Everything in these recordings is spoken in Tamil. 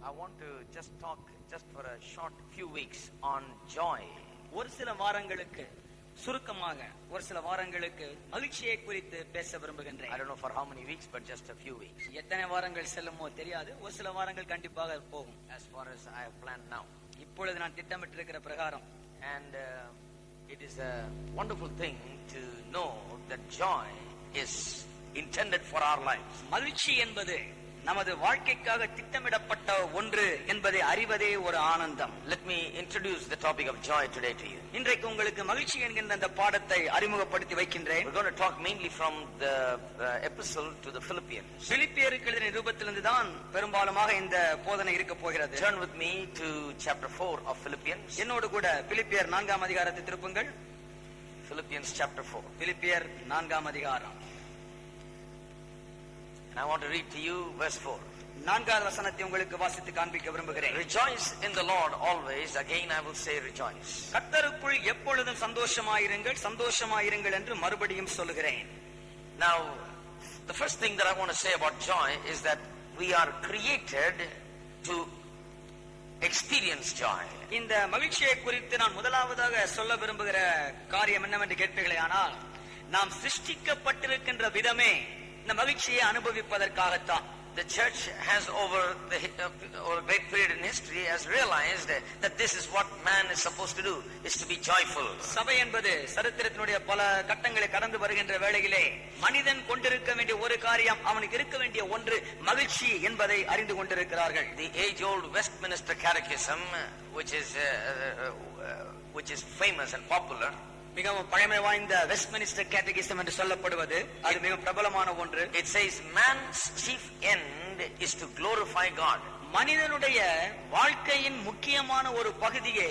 I want to just talk just for a short few weeks on joy. ஒரு சில வாரங்களுக்கு சுருக்கமாக ஒரு சில வாரங்களுக்கு மகிழ்ச்சியை குறித்து பேச விரும்புகின்றேன். I don't know for how many weeks, but just a few weeks. எத்தனை வாரங்கள் செல்லுமோ தெரியாது. ஒரு சில வாரங்கள் கண்டிப்பாக போகும். As far as I have planned now. இப்பொழுது நான் திட்டமிட்டிருக்கிற பிரகாரம். And it is a wonderful thing to know that joy is intended for our lives. மகிழ்ச்சி என்பது நமது வாழ்க்கைக்காக திட்டமிடப்பட்ட ஒன்று என்பதை அறிவதே ஒரு ஆனந்தம். Let me introduce the topic of joy today to you. இன்றைக்கு உங்களுக்கு மகிழ்ச்சி என்கின்ற அந்த பாடத்தை அறிமுகப்படுத்தி வைக்கின்றேன். We're going to talk mainly from the epistle to the Philippians. பிலிப்பியருக்கு எழுதின நிருபத்திலிருந்து தான் பெரும்பாலுமாக இந்த போதனை இருக்க போகிறது. Turn with me to chapter 4 of Philippians. என்னோடு கூட பிலிப்பியர் 4ஆம் அதிகாரத்தை திருப்புங்கள். Philippians chapter 4. பிலிப்பியர் 4ஆம் அதிகாரம். And I want to read to you verse 4. 4வது வசனத்தை உங்களுக்கு வாசித்து காண்பிக்க விரும்புகிறேன். Rejoice in the Lord always. Again I will say rejoice. கர்த்தருக்குள் எப்பொழுதும் சந்தோஷமாயிருங்கள் சந்தோஷமாயிருங்கள் என்று மறுபடியும் சொல்லுகிறேன். Now the first thing that I want to say about joy is that we are created to experience joy. இந்த மகிழ்ச்சியை குறித்து நான் முதலாவதாக சொல்ல விரும்புகிற காரியம் என்னவென்று கேட்பீர்களே, ஆனால் நாம் சிருஷ்டிக்கப்பட்டிருக்கின்ற விதமே இந்த மகிழ்ச்சியை அனுபவிப்பதற்காகத்தான். The church has over a great period in history has realized that this is what man is supposed to do, is to be joyful. சபை என்பது சரித்திரத்தினுடைய பல கட்டங்களை கடந்து வருகின்ற வேளையிலே மனிதன் கொண்டிருக்க வேண்டிய ஒரு காரியம், அவனுக்கு இருக்க வேண்டிய ஒன்று மகிழ்ச்சி என்பதை அறிந்து கொண்டிருக்கிறார்கள். The age-old Westminster Catechism, which is famous and popular, மிகவும் பழமை வாய்ந்த வெஸ்ட்மினிஸ்டர் கேட்டகிசம் என்று சொல்லப்படுவது, அது மிக பிரபலமான ஒன்று. It says man's chief end is to glorify God. மனிதனுடைய வாழ்க்கையின் முக்கியமான ஒரு பகுதியே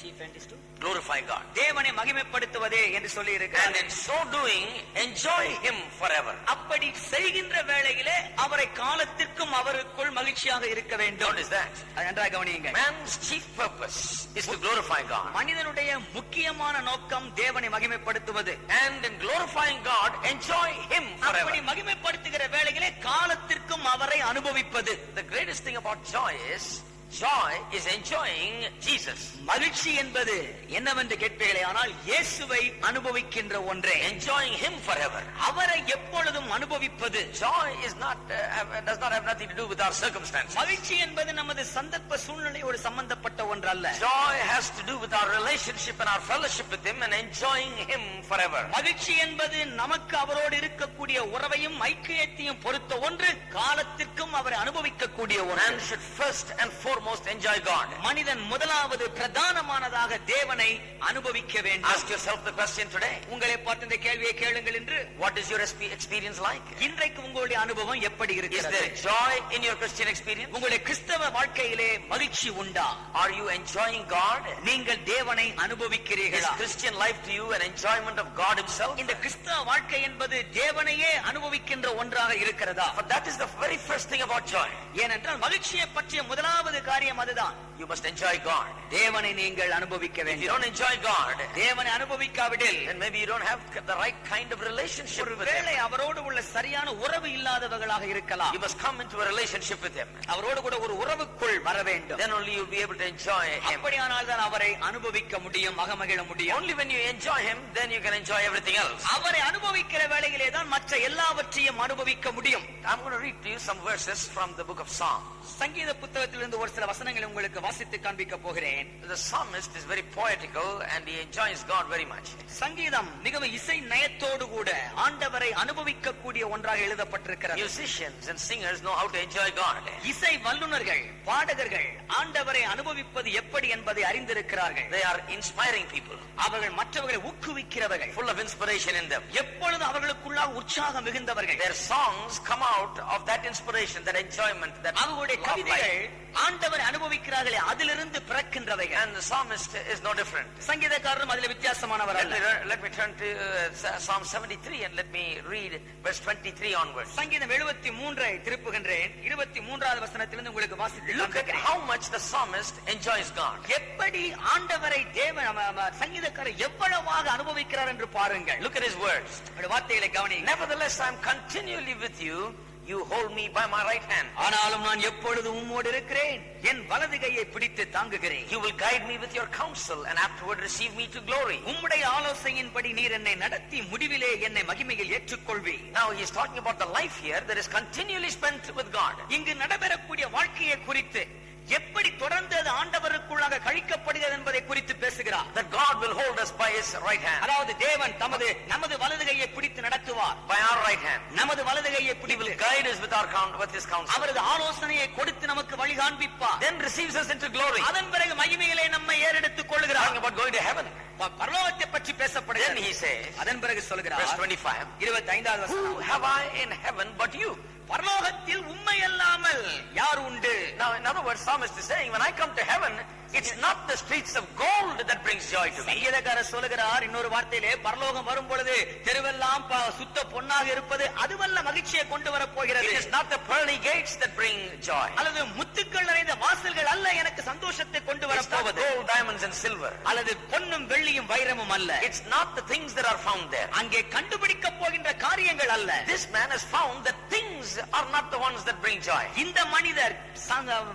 chief end is to glorify God. தேவனை மகிமைப்படுத்துவதே என்று சொல்லி இருக்கிறார். And in so doing enjoy him forever. அப்படி செய்கின்ற வேளையிலே அவரை காலத்திற்கும் அவருக்குள் மகிழ்ச்சியாக இருக்க வேண்டும். What is that? நன்றாக கவனியுங்கள். Man's chief purpose is to glorify God. மனிதனுடைய முக்கியமான நோக்கம் தேவனை மகிமைப்படுத்துவது. And in glorifying God enjoy him forever. அப்படி மகிமைப்படுத்துகிற வேளையிலே காலத்திற்கும் அவரை அனுபவிப்பது. The greatest thing about joy is enjoying Jesus. மகிழ்ச்சி என்பது என்னவென்று கேட்பீர்களே, ஆனால் இயேசுவை அனுபவிக்கின்ற ஒன்றே. Enjoying him forever. அவரை எப்பொழுதும் அனுபவிப்பது. Joy is not does not have nothing to do with our circumstances. மகிழ்ச்சி என்பது நமது சந்தர்ப்ப சூழ்நிலையோடு சம்பந்தப்பட்ட ஒன்று அல்ல. Joy has to do with our relationship and our fellowship with him and enjoying him forever. மகிழ்ச்சி என்பது நமக்கு அவரோடு இருக்கக்கூடிய உறவையும் ஐக்கியத்தையும் பொறுத்த ஒன்று, காலத்திற்கும் அவரை அனுபவிக்கக்கூடிய ஒன்று. Man should first and foremost enjoy God. மனிதன் முதலாவது பிரதானமானதாக தேவனை அனுபவிக்க வேண்டும். Ask yourself the question today. உங்களை பார்த்து இந்த கேள்வியை கேளுங்கள் என்று. What is your experience like? இன்றைக்கு உங்களுடைய அனுபவம் எப்படி இருக்கிறது? Is there joy in your Christian experience? உங்களுடைய கிறிஸ்தவ வாழ்க்கையிலே மகிழ்ச்சி உண்டா? Are you enjoying God? நீங்கள் தேவனை அனுபவிக்கிறீர்களா? Is Christian life to you an enjoyment of God himself? இந்த கிறிஸ்தவ வாழ்க்கை என்பது தேவனையே அனுபவிக்கின்ற ஒன்றாக இருக்கிறதா? But that is the very first thing about joy. ஏனென்றால் மகிழ்ச்சியை பற்றிய முதலாவது காரியம் அதுதான். You must enjoy God. தேவனை நீங்கள் அனுபவிக்க வேண்டும். If you don't enjoy God, தேவனை அனுபவிக்காவிடில், then maybe you don't have the right kind of relationship with him. ஒருவேளை அவரோடு உள்ள சரியான உறவு இல்லாதவர்களாக இருக்கலாம். You must come into a relationship with him. அவரோடு கூட ஒரு உறவுக்குள் வர வேண்டும். Then only you'll be able to enjoy him. அப்படியானால் தான் அவரை அனுபவிக்க முடியும், மகிழ முடியும். Only when you enjoy him, then you can enjoy everything else. அவரை அனுபவிக்கிற வேளையிலே தான் மற்ற எல்லாவற்றையும் அனுபவிக்க முடியும். I'm going to read to you some verses from the book of Psalms. சங்கீத புத்தகத்திலிருந்து ஒரு சில வசனங்களை உங்களுக்கு வாசித்து காண்பிக்க போகிறேன். The psalmist is very poetical and he enjoys God very much. சங்கீதம் மிகவும் இசை நயத்தோடு கூட ஆண்டவரை அனுபவிக்க கூடிய ஒன்றாக எழுதப்பட்டிருக்கிறது. Musicians and singers know how to enjoy God. இசை வல்லுனர்கள், பாடகர்கள் ஆண்டவரை அனுபவிப்பது எப்படி என்பதை அறிந்திருக்கிறார்கள். They are inspiring people. அவர்கள் மற்றவர்களை ஊக்குவிக்கிறவர்கள். Full of inspiration in them. எப்பொழுது அவர்களுக்குள்ளாக உற்சாகம் மிகுந்தவர்கள். Their songs come out of that inspiration, that enjoyment, that அவர்களுடைய கவிதைகள் ஆண்டவரை அனுபவிக்கிறார்களே அதிலிருந்து பிறக்கின்றவைகள். And the psalmist is no different. சங்கீதக்காரரும் அதில் வித்தியாசமானவர் அல்ல. Let me turn to Psalm 73 and let me read verse 23 onwards. சங்கீதம் 73 திருப்புகின்றேன். 23வது வசனத்திலிருந்து உங்களுக்கு வாசித்து Look at how much the psalmist enjoys God. எப்படி ஆண்டவரை சங்கீதக்காரர் எவ்வளவாக அனுபவிக்கிறார் என்று பாருங்கள். Look at his words. வார்த்தைகளை கவனியுங்கள். Nevertheless I am continually with you. you hold me by my right hand. ஆனாலும் நான் எப்பொழுது உம்மோடு இருக்கிறேன், என் வலது கையை பிடித்து தாங்குகிறேன். You will guide me with your counsel and afterward receive me to glory. உம்முடைய ஆலோசனையின்படி நீர் என்னை நடத்தி முடிவிலே என்னை மகிமையில் ஏற்றுக்கொள்வீர். Now he is talking about the life here that is continually spent with God. இங்கு நடைபெறக்கூடிய வாழ்க்கையை குறித்து, எப்படி தொடர்ந்து அது ஆண்டவருக்குள்ளாக கழிக்கப்படுகிறது என்பதை குறித்து பேசுகிறார். That God will hold us by his right hand. அதாவது தேவன் நமது வலது கையை பிடித்து நடத்துவார். By our right hand. நமது வலது கையை He பிடித்து will guide us with his counsel. அவரது ஆலோசனையை கொடுத்து நமக்கு வழி காண்பிப்பார். Then receives us into glory. அதன் பிறகு மகிமையிலே நம்மை ஏறெடுத்துக் கொள்கிறார். Talking about going to heaven. பரலோகத்தை பற்றி Then பேசப்படுகிறது. he says, அதன் பிறகு சொல்கிறார், verse 25, 25வது who வசனம், have I in heaven but you? பரலோகத்தில் உம்மை அல்லாமல் யார் உண்டு? Now in other words, psalmist is saying, when I come to heaven, it's not the streets of gold that brings joy to me. சங்கீதக்காரர் சொல்லுகிறார் இன்னொரு வார்த்தையிலே, பரலோகம் வரும் பொழுது தெருவெல்லாம் சுத்த பொன்னாக இருப்பது அதுவல்ல மகிழ்ச்சியை கொண்டு வர போகிறது. It is not the pearly gates that bring joy. அல்லது முத்துக்கள் நிறைந்த வாசல்கள் அல்ல எனக்கு சந்தோஷத்தை கொண்டு வர It's not போவது. gold, diamonds and silver. அல்லது பொன்னும் வெள்ளியும் வைரமும் அல்ல. It's not the things that are found there. அங்கே கண்டுபிடிக்க போகின்ற காரியங்கள் அல்ல. This man has found that things are not the ones that bring joy. இந்த மனிதர்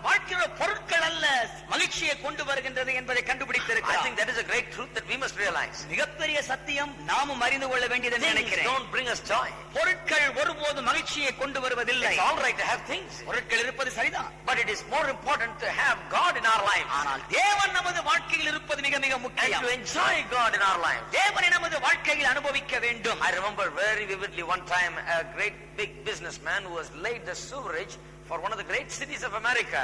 வாழ்க்கையோட பொருட்கள் அல்ல மகிழ்ச்சியை கொண்டு வருகின்றது என்பதை I கண்டுபிடித்திருக்கிறார். think that is a great truth that we must realize. மிகப்பெரிய சத்தியம் நாமும் அறிந்து கொள்ள வேண்டியது Things நினைக்கிறேன். don't bring us joy. பொருட்கள் ஒருபோது மகிழ்ச்சியை கொண்டு வருவதில்லை. It's all right to have things, பொருட்கள் இருப்பது சரிதான். but it is more important to have God in our lives ஆனால் தேவன் நமது வாழ்க்கையில் இருப்பது மிக மிக and முக்கியம். to enjoy God in our lives. தேவனை நமது வாழ்க்கையில் அனுபவிக்க வேண்டும். I remember very vividly one time a great big businessman who has laid the sewerage for one of the great cities of America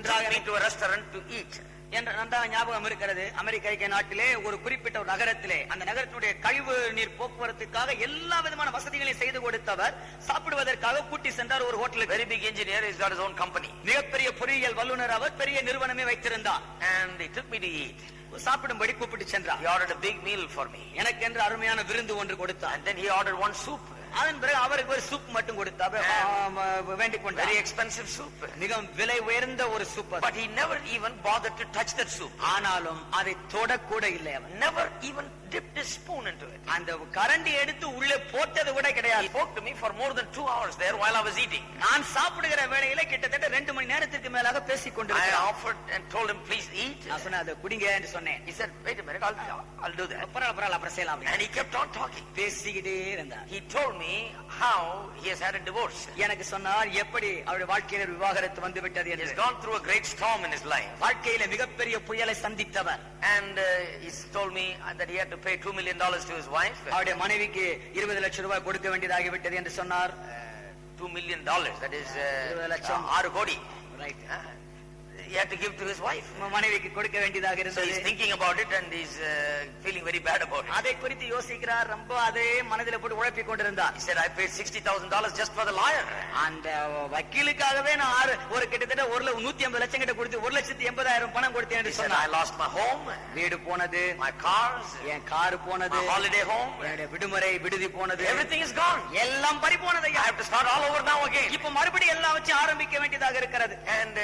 took me to a restaurant to eat. என்ற நன்றாக ஞாபகம் இருக்கிறது. அமெரிக்க ஐக்கிய நாட்டிலே ஒரு குறிப்பிட்ட ஒரு நகரத்திலே அந்த நகரத்தினுடைய கழிவு நீர் போக்குவரத்துக்காக எல்லா விதமான வசதிகளையும் செய்து கொடுத்தவர் சாப்பிடுவதற்காக கூட்டி சென்றார் ஒரு ஹோட்டலுக்கு. Very big engineer, he's got his own company. மிகப்பெரிய பொறியியல் வல்லுநர் அவர், பெரிய நிறுவனமே வைத்திருந்தார். And he took me to eat. சாப்பிடும்படி கூப்பிட்டு சென்றார். He ordered a big meal for me. எனக்கு என்று அருமையான விருந்து ஒன்று கொடுத்தார். And then he ordered one soup. அதன் பிறகு அவருக்கு ஒரு சூப் மட்டும் கொடுத்தார். வேண்டிக் கொண்டார். Very expensive soup. மிக விலை உயர்ந்த ஒரு soup. But he never even bothered to touch that soup. ஆனாலும் அதை தொடக்கூட இல்லை அவர். Never even dipped his spoon into it. அந்த கரண்டி எடுத்து உள்ளே போட்டது கூட He கிடையாது. spoke to me for more than 2 hours there while I was eating. நான் சாப்பிடுகிற வேளையில கிட்டத்தட்ட 2 மணி நேரத்திற்கு மேலாக பேசிக் I கொண்டிருக்கிறார். offered and told him, please eat. நான் சொன்னேன் அதை குடிங்க என்று சொன்னேன். He said, wait a minute, I'll do that. பரவாயில்ல அப்புறம் செய்யலாம். And he kept on talking. பேசிக்கிட்டே இருந்தார். He told me how he has had a divorce. எனக்கு சொன்னார் எப்படி அவருடைய வாழ்க்கையில விவாகரத்து வந்து விட்டது He என்று. has gone through a great storm in his life. வாழ்க்கையில மிகப்பெரிய புயலை சந்தித்தவர். And he told me that he had to pay $2 million to his wife. அவருடைய மனைவிக்கு 20 லட்சம் ரூபாய் கொடுக்க வேண்டியதாகி விட்டது என்று சொன்னார். $2 million, that is 20 லட்சம். 6 கோடி. Right. He had to give to his wife. மனைவிக்கு கொடுக்க வேண்டியதாக So இருந்தது. he's thinking about it and he's feeling very bad about it. அதை குறித்து யோசிக்கிறார். ரொம்ப அதே மனதில போட்டு உழைப்பிக் கொண்டிருந்தார். He said, I paid $60,000 just for the lawyer. அந்த வக்கீலுக்காகவே நான் ஒரு கிட்டத்தட்ட 150 லட்சம் கிட்ட கொடுத்து 1,80,000 பணம் கொடுத்தேன் He என்று said, I சொன்னார். lost my home, வீடு போனது, my cars, என் கார் போனது, my holiday home. என்னுடைய விடுமுறை விடுதி போனது, Everything is gone. எல்லாம் பறி போனது. I have to start all over now again. இப்ப மறுபடியும் எல்லாம் வச்சு ஆரம்பிக்க வேண்டியதாக இருக்கிறது. And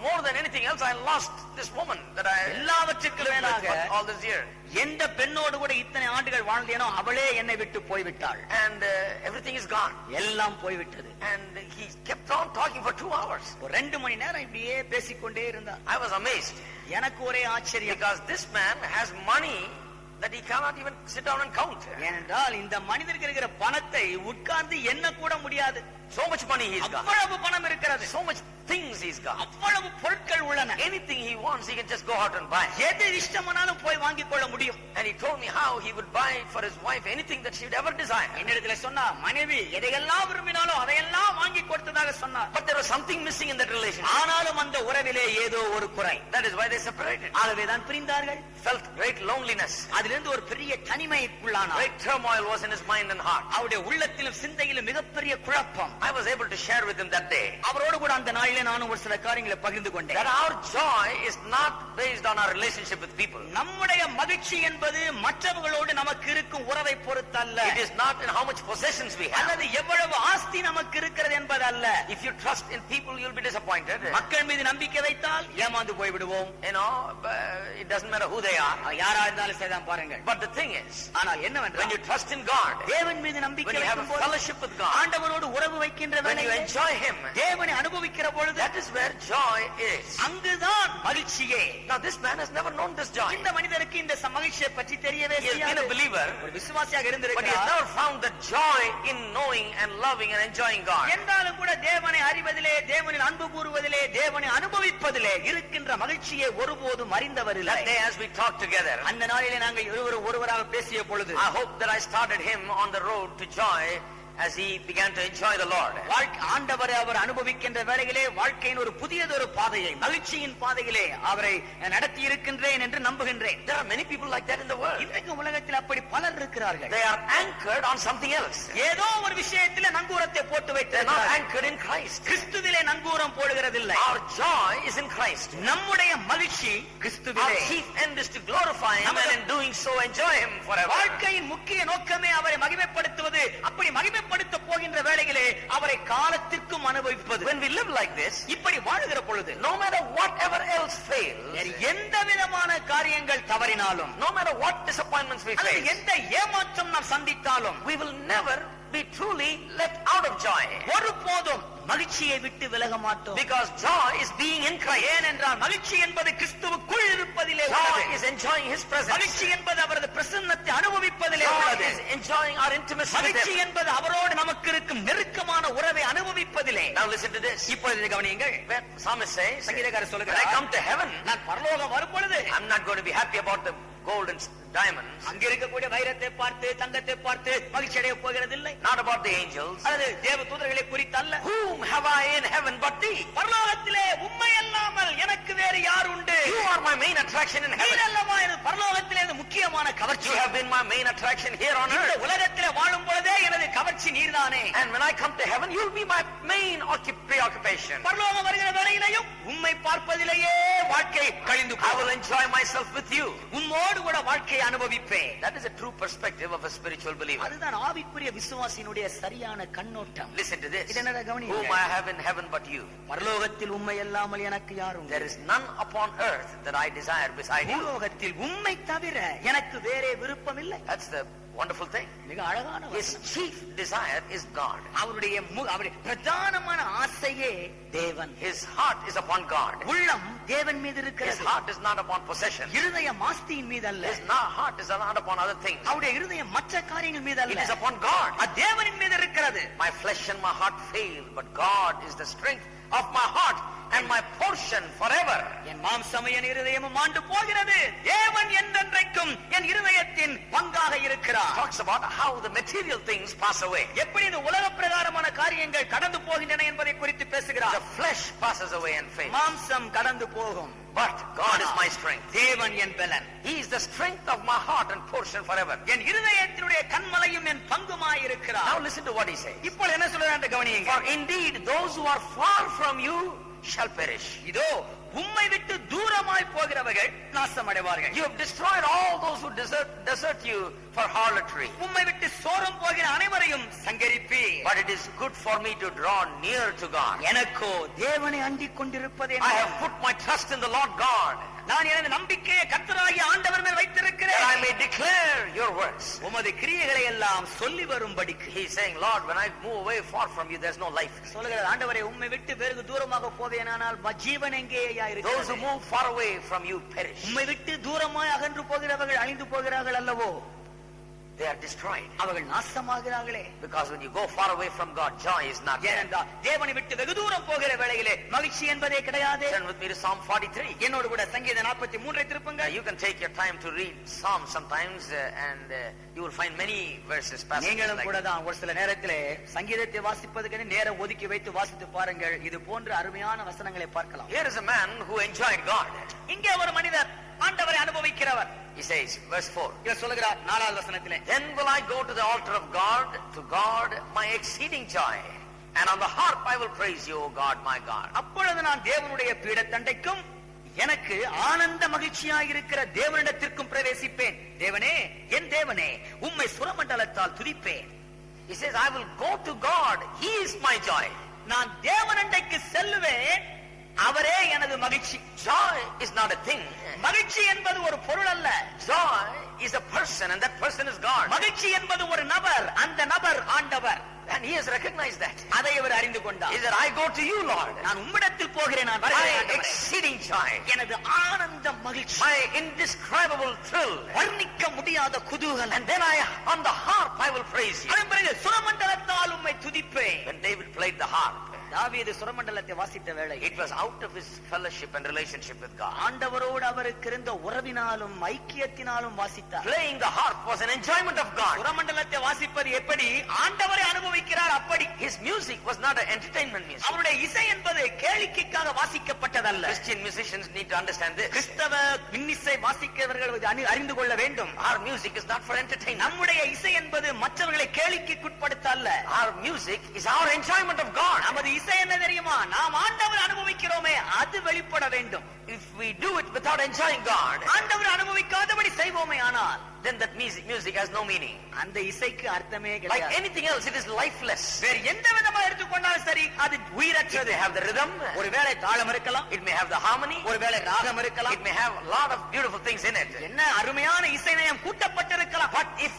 more than anything else, I lost this woman that I எல்லாவற்றுக்கும் lived மேலாக with for all this year. எந்த பெண்ணோடு கூட இத்தனை ஆண்டுகள் வாழ்ந்தேனோ அவளே என்னை விட்டு போய்விட்டாள். And everything is gone. எல்லாம் போய்விட்டது. And he kept on talking for 2 hours. 2 மணி நேரம் இப்படியே பேசிக்கொண்டே இருந்தார். I was amazed எனக்கு ஒரே ஆச்சரியம். because this man has money that he cannot even sit down and count. ஏனென்றால் இந்த மனிதருக்கு இருக்கிற பணத்தை உட்கார்ந்து எண்ண கூட முடியாது. So much money he's got. அவ்வளவு பணம் இருக்கிறது. So much things he's got. அவ்வளவு பொருட்கள் உள்ளன. Anything he wants, he can just go out and buy. எது இஷ்டமானாலும் போய் வாங்கிக் கொள்ள முடியும். And he told me how he would buy for his wife anything that she would ever desire. என்னிடத்துல சொன்னார், மனைவி எதையெல்லாம் விரும்பினாலும் அதையெல்லாம் வாங்கி கொடுத்ததாக சொன்னார். But there was something missing in that relationship. ஆனாலும் அந்த உறவிலே ஏதோ ஒரு குறை. That is why they separated. ஆகவேதான் பிரிந்தார்கள். Felt great loneliness. அதிலிருந்து ஒரு பெரிய தனிமைக்குள்ளானார். Great turmoil was in his mind and heart. அவருடைய உள்ளத்திலும் சிந்தையிலும் மிகப்பெரிய குழப்பம். I was able to share with him that day அவரோடு கூட அந்த நாளிலே நானும் ஒரு சில காரியங்களை பகிர்ந்து கொண்டேன். that our joy is not based on our relationship with people. நம்முடைய மகிழ்ச்சி என்பது மற்றவர்களோடு நமக்கு இருக்கும் உறவை பொறுத்தல்ல. It is not in how much possessions we have. அல்லது எவ்வளவு ஆஸ்தி நமக்கு இருக்கிறது என்பதல்ல. If you trust in people, you'll be disappointed. மக்கள் மீது நம்பிக்கை வைத்தால் ஏமாந்து போய்விடுவோம். You know, it doesn't matter who they are. யாரா இருந்தாலும் சரிதான் பாருங்கள். But the thing is, ஆனால் when என்னவென்றால் you trust in God, தேவன் மீது when நம்பிக்கை you have a வைக்கும்போது, fellowship with God, ஆண்டவரோடு உறவு வைக்கின்ற when you வேளையிலே enjoy Him, தேவனை அனுபவிக்கிற பொழுது that is where joy is. அங்குதான் மகிழ்ச்சியே. Now this man has never known this joy. இந்த மனிதருக்கு இந்த மகிழ்ச்சியை பற்றி தெரியவே He has been செய்யாது. a believer, ஒரு விசுவாசியாக but he has இருந்திருக்கிறார். never found the joy in knowing and loving and enjoying God. என்றாலும் கூட தேவனை அறிவதிலே, தேவனில் அன்பு கூறுவதிலே, தேவனை அனுபவிப்பதிலே இருக்கின்ற மகிழ்ச்சியை ஒருபோதும் அறிந்தவர் இல்லை. That day as we talked together, அந்த நாளிலே நாங்கள் ஒருவராக பேசிய பொழுது I hope that I started him on the road to joy as he began to enjoy the Lord. ஆண்டவரை அவர் அனுபவிக்கின்ற வேளையிலே வாழ்க்கையின் ஒரு புதியதொரு பாதையை, மகிழ்ச்சியின் பாதையிலே அவரை நடத்தி இருக்கின்றேன் என்று நம்புகின்றேன். There are many people like that in the world. இன்றைக்கு உலகத்தில் அப்படி பலர் இருக்கிறார்கள். They are anchored on something else. ஏதோ ஒரு விஷயத்திலே நங்கூரத்தை போட்டு They are not வைத்திருக்கிறார்கள். anchored in Christ. கிறிஸ்துவிலே நங்கூரம் போடுகிறதில்லை. Our joy is in Christ. நம்முடைய மகிழ்ச்சி Our கிறிஸ்துவிலே. chief end is to glorify Him and in doing so enjoy Him forever. வாழ்க்கையின் முக்கிய நோக்கமே அவரை மகிமைப்படுத்துவது. அப்படி மகிமைப்படுத்த போகின்ற வேளையிலே அவரை காலத்திற்கும் அனுபவிப்பது. When we live like this, இப்படி வாழுகிற பொழுது no matter whatever else fails, வேறு எந்த விதமான காரியங்கள் தவறினாலும், no matter what disappointments we அல்லது face, எந்த ஏமாற்றம் நாம் சந்தித்தாலும் we will never be truly let out of joy. ஒருபோதும் மகிழ்ச்சியை விட்டு விலக மாட்டோம். Because joy is being in Christ. ஏனென்றால் மகிழ்ச்சி என்பது கிறிஸ்துவுக்குள் இருப்பதிலே Joy உள்ளது. is enjoying His presence. மகிழ்ச்சி என்பது அவரது பிரசன்னத்தை அனுபவிப்பதிலே Joy உள்ளது. is enjoying our intimacy with மகிழ்ச்சி Him. என்பது அவரோடு நமக்கு இருக்கும் நெருக்கமான உறவை அனுபவிப்பதிலே. Now listen to this. இப்பொழுது கவனியுங்கள். When psalmist says, சங்கீதக்காரர் when I சொல்லுகிறார், come to heaven, நான் பரலோகம் வரும் பொழுது I'm not going to be happy about the gold and diamonds, அங்க இருக்கக்கூடிய வைரத்தை பார்த்து, தங்கத்தை பார்த்து மகிழ்ச்சி அடைய போகிறதில்லை. not about the angels. அல்லது தேவ தூதர்களை குறித்தல்ல. Whom have I in heaven but thee? பரலோகத்திலே உம்மை அல்லாமல் எனக்கு வேறு யார் உண்டு? You are my main attraction in heaven. நீர் அல்லவா எனது பரலோகத்திலே இது முக்கியமான கவர்ச்சி. You have been my main attraction here on இந்த earth. உலகத்திலே வாழும் பொழுதே எனது கவர்ச்சி நீர்தானே. And when I come to heaven, you'll be my main preoccupation. பரலோகம் வருகிற வேளையிலேயும் உம்மை பார்ப்பதிலேயே வாழ்க்கை கழிந்து I will போகும். enjoy myself with you. உம்மோடு கூட வாழ்க்கையை அனுபவிப்பேன். That is a true perspective of a spiritual believer. அதுதான் ஆவிக்குரிய விசுவாசியினுடைய சரியான கண்ணோட்டம். Listen to this. இது என்னடா கவனிங்க. Whom I have in heaven but you. பரலோகத்தில் உம்மை அல்லாமல் எனக்கு யார் உண்டு? There is none upon earth that I desire beside you. பூலோகத்தில் உம்மை தவிர எனக்கு வேறே விருப்பம் இல்லை. That's the wonderful thing. மிக அழகான His வசனம். chief desire is God. அவருடைய பிரதானமான ஆசையே தேவன். His heart is upon God. உள்ளம் தேவன் மீது His இருக்கிறது. heart is not upon possession. இருதயம் ஆஸ்தியின் மீது அல்ல. His heart is not upon other things. அவருடைய இருதயம் மற்ற காரியங்கள் மீது It அல்ல. is upon God. அது தேவனின் மீது இருக்கிறது. My flesh and my heart fail, but God is the strength of my heart and my portion forever. என் மாம்சமும் என் இருதயமும் மாண்டு போகிறது, தேவன் என்றென்றைக்கும் என் இருதயத்தின் பங்காக இருக்கிறார். Talks about how the material things pass away. எப்படி இந்த உலக பிரகாரமான காரியங்கள் கடந்து போகின்றன என்பதை குறித்து The பேசுகிறார். flesh passes away and fades, மாம்சம் கடந்து போகும், but God is my strength. தேவன் என் பலன். He is the strength of my heart and portion forever. என் இருதயத்தினுடைய கண்மலையும் என் பங்குமாய் இருக்கிறார். Now listen to what he says. இப்போ என்ன சொல்றாரு கவனியுங்க. For indeed those who are far from you shall perish. இதோ உம்மை விட்டு தூரமாய் போகிறவர்கள் நாசமடைவார்கள். You have destroyed all those who desert you for harlotry. உம்மை விட்டு சோரம் போகிற அனைவரையும் சங்கரிப்பீர். But it is good for me to draw near to God. எனக்கோ தேவனை அண்டிக் கொண்டிருப்பதே. I have put my trust in the Lord God, நான் எனது நம்பிக்கையை கர்த்தராகிய ஆண்டவர் மேல் that வைத்திருக்கிறேன். I may declare your works. உமது கிரியைகளை எல்லாம் சொல்லி வரும்படிக்கு. He is saying, Lord, when I move away far from you, there's no life. சொல்லுகிறது, ஆண்டவரே உம்மை விட்டு வெகு தூரமாக போவேனானால் ஜீவன் எங்கேயா Those இருக்கிறது? who move far away from you perish. உம்மை விட்டு தூரமாய் அகன்று போகிறவர்கள் அழிந்து போகிறார்கள் அல்லவோ? They are destroyed. அவர்கள் நாசமாகிறார்களே. Because when you go far away from God, joy is not there. ஏனென்றால் தேவனை விட்டு வெகு தூரம் போகிற வேளையிலே மகிழ்ச்சி என்பதே கிடையாது. Turn with me to Psalm 43. என்னோடு கூட சங்கீதம் 43 திருப்புங்க. You can take your time to read Psalms sometimes and you will find many verses, passages நீங்களும் like கூட that. தான் ஒரு சில நேரத்திலே சங்கீதத்தை வாசிப்பதுக்கு நேரம் ஒதுக்கி வைத்து வாசித்து பாருங்கள். இது போன்ற அருமையான வசனங்களை பார்க்கலாம். Here is a man who enjoyed God. இங்கே ஒரு மனிதர் ஆண்டவரை அனுபவிக்கிறவர். He says, verse 4. இவர் சொல்லுகிறார் 4வது வசனத்திலே, Then will I go to the altar of God, to God my exceeding joy. And on the harp I will praise you, O God, my God. அப்பொழுது நான் தேவனுடைய பீடத்தண்டைக்கும் எனக்கு ஆனந்த மகிழ்ச்சியாயிருக்கிற தேவனிடத்திற்கும் பிரவேசிப்பேன். தேவனே, என் தேவனே, உம்மை சுரமண்டலத்தால் துதிப்பேன். He says, I will go to God. He is my joy. நான் தேவனண்டைக்கு செல்லுவேன், அவரே எனது மகிழ்ச்சி. Joy is not a thing. மகிழ்ச்சி என்பது ஒரு பொருள் அல்ல. Joy is a person and that person is God. மகிழ்ச்சி என்பது ஒரு நபர், அந்த நபர் ஆண்டவர். And he has recognized that. அதை அவர் அறிந்து கொண்டார். He said, I go to you, Lord. நான் உம்மிடத்தில் போகிறேன், நான் My வருகிறேன் ஆண்டவரே. exceeding joy, எனது ஆனந்த மகிழ்ச்சி, my indescribable thrill. வர்ணிக்க முடியாத குதூகலம். And then on the harp I will praise you. அதன் பிறகு சுரமண்டலத்தால் உம்மை துதிப்பேன். When David played the harp, தாவீது சுரமண்டலத்தை வாசித்த வேளை it was out of his fellowship and relationship with God. ஆண்டவரோடு அவருக்கு இருந்த உறவினாலும் ஐக்கியத்தினாலும் வாசித்தார். Playing the harp was an enjoyment of God. சுரமண்டலத்தை வாசிப்பது எப்படி ஆண்டவரை அனுபவிக்கிறார் அப்படி. His music was not an entertainment music. அவருடைய இசை என்பது கேளிக்கைக்காக வாசிக்கப்பட்டதல்ல. Christian musicians need to understand this. கிறிஸ்தவ இன்னிசை வாசிக்கிறவர்கள் அறிந்து கொள்ள வேண்டும். Our music is not for entertainment. நம்முடைய இசை என்பது மற்றவர்களை கேளிக்கைக்குட்படுத்த அல்ல. Our music is our enjoyment of God. நமது இசை என்ன தெரியுமா? நாம் ஆண்டவர் அனுபவிக்கிறோமே அது வெளிப்பட வேண்டும். If we do it without enjoying God, ஆண்டவர் அனுபவிக்காதபடி செய்வோமே ஆனால் then that music has no meaning. அந்த இசைக்கு அர்த்தமே Like கிடையாது. anything else, it is lifeless. வேறு எந்த விதமா எடுத்துக்கொண்டாலும் சரி அது It உயிரற்றது. may have the rhythm, ஒருவேளை தாளம் இருக்கலாம், it may have the harmony, ஒருவேளை ராகம் it இருக்கலாம், may have a lot of beautiful things in it. என்ன அருமையான இசை நயம் கூட்டப்பட்டிருக்கலாம். But if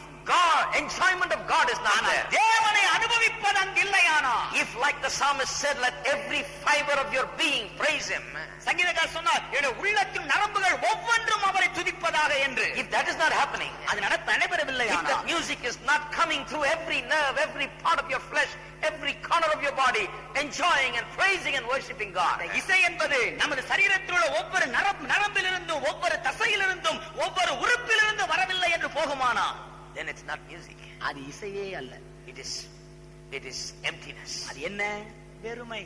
enjoyment of God is not there, தேவனை அனுபவிப்பது அங்கு இல்லையானா, if like the psalmist said, let every fiber of your being praise him, சங்கீதக்காரர் சொன்னார் என்னுடைய உள்ளத்தின் நரம்புகள் ஒவ்வொன்றும் அவரை துதிப்பதாக என்று. if that is not happening, அது நடைபெறவில்லையானா, if that music is not coming through every nerve, every part of your flesh, every corner of your body, enjoying and praising and worshiping God, இசை என்பது நமது சரீரத்தில் உள்ள ஒவ்வொரு நரம்பிலிருந்தும் ஒவ்வொரு தசையிலிருந்தும் ஒவ்வொரு உறுப்பிலிருந்தும் வரவில்லை என்று போகுமானா, then it's not music. அது இசையே அல்ல. It is emptiness. அது என்ன? வெறுமை.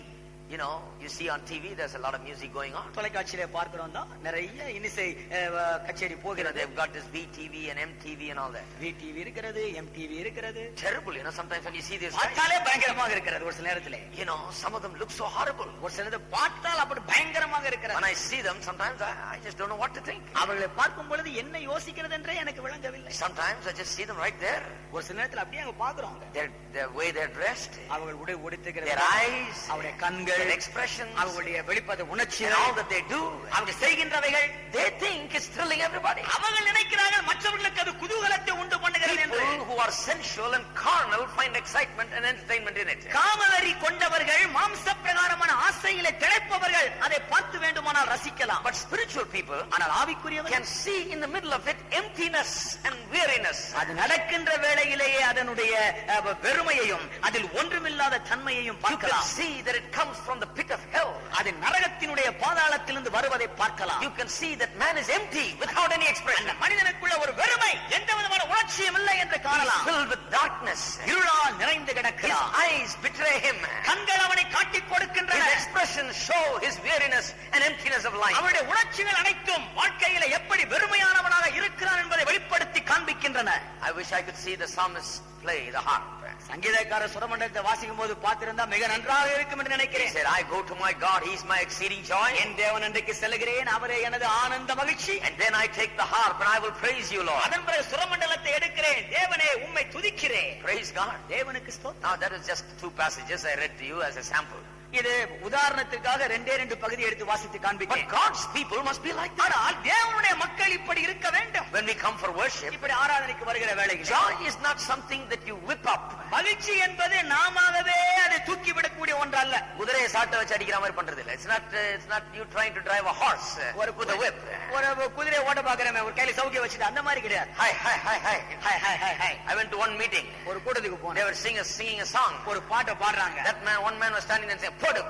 You know, you see on TV there's a lot of music going on. தொலைக்காட்சியிலே பார்க்கிறோம் தான் நிறைய இன்னிசை கச்சேரி You know, போகிறது. they've got this VTV and MTV and all that. VTV இருக்கிறது, MTV இருக்கிறது. Terrible, you know, sometimes when you see this, பார்த்தாலே பயங்கரமாக இருக்கிறது. ஒரு சில நேரத்திலே you know, some of them look so horrible. ஒரு சிலது பார்த்தால் அப்படி பயங்கரமாக When இருக்கிறது. I see them, sometimes I just don't know what to think. அவர்களை பார்க்கும் பொழுது என்ன யோசிக்கிறது என்றே எனக்கு விளங்கவில்லை. Sometimes I just see them right there. ஒரு சில நேரத்தில் அப்படியே அங்க பாக்குறோம். Their way they're dressed, அவர்கள் உடை உடுத்துகிறது, their eyes, அவருடைய கண்கள், their expressions, அவர்களுடைய வெளிப்பத and உணர்ச்சிகள், all that they do, அவங்க செய்கின்றவைகள், they think it's thrilling everybody. அவர்கள் நினைக்கிறார்கள் மற்றவர்களுக்கு அது குதூகலத்தை உண்டு பண்ணுகிறது என்று. People who are sensual and carnal find excitement and entertainment in it. காமவெறி கொண்டவர்கள், மாம்ச பிரகாரமான ஆசையிலே திளைப்பவர்கள் அதை பார்த்து வேண்டுமானால் ரசிக்கலாம். But spiritual people ஆனால் ஆவிக்குரியவர்கள் can see in the middle of it emptiness and weariness. அது நடக்கின்ற வேளையிலேயே அதனுடைய வெறுமையையும் அதில் ஒன்றுமில்லாத தன்மையையும் You can பார்க்கலாம். see that it comes from the pit of hell. அது நரகத்தினுடைய பாதாளத்திலிருந்து வருவதை பார்க்கலாம். You can see that man is empty without any expression. அந்த மனிதனுக்குள்ள ஒரு வெறுமை, எந்த விதமான உணர்ச்சியும் இல்லை என்று He's காணலாம். filled with darkness. இருளால் நிறைந்து His கிடக்கிறான். eyes betray him. கண்கள் அவனை காட்டிக் கொடுக்கின்றன. His expressions show his weariness and emptiness of life. அவருடைய உணர்ச்சிகள் அனைத்தும் வாழ்க்கையில எப்படி வெறுமையானவனாக இருக்கிறான் என்பதை வெளிப்படுத்தி காண்பிக்கின்றன. I wish I could see the psalmist play the harp. சங்கீதக்காரர் சுரமண்டலத்தை வாசிக்கும் போது பார்த்திருந்தா மிக நன்றாக இருக்கும் என்று He நினைக்கிறேன். said, I go to my God, he's my exceeding joy. என் தேவன் அன்றைக்கு செல்கிறேன், அவரே எனது ஆனந்த மகிழ்ச்சி. And then I take the harp and I will praise you, Lord. அதன் பிறகு சுரமண்டலத்தை எடுக்கிறேன், தேவனே உம்மை துதிக்கிறேன். Praise God. தேவனுக்கு ஸ்தோத்திரம். Now that is just 2 passages I read to you as a sample. இது உதாரணத்திற்காக ரெண்டு பகுதி எடுத்து வாசித்து But காண்பிக்கிறேன். God's people must be like that. ஆனால் தேவனுடைய மக்கள் இப்படி இருக்க வேண்டும். When we come for worship, இப்படி ஆராதனைக்கு வருகிற வேளையில் joy is not something that you whip up. மகிழ்ச்சி என்பது நாமாகவே அதை தூக்கி விடக்கூடிய ஒன்றல்ல. குதிரையை சாட்ட வச்சு அடிக்கிற மாதிரி பண்றது இல்ல. It's not you trying to drive a horse with a whip. ஒரு குதிரை ஓட்ட பாக்குறமே ஒரு கையில சௌக்கியம் வச்சுட்டு அந்த மாதிரி கிடையாது. Hi. Hi hi hi hi. I went to one meeting. ஒரு கூட்டத்துக்கு They போனேன். were singing a song. ஒரு பாட்டை பாடுறாங்க. One man was standing there saying, podu.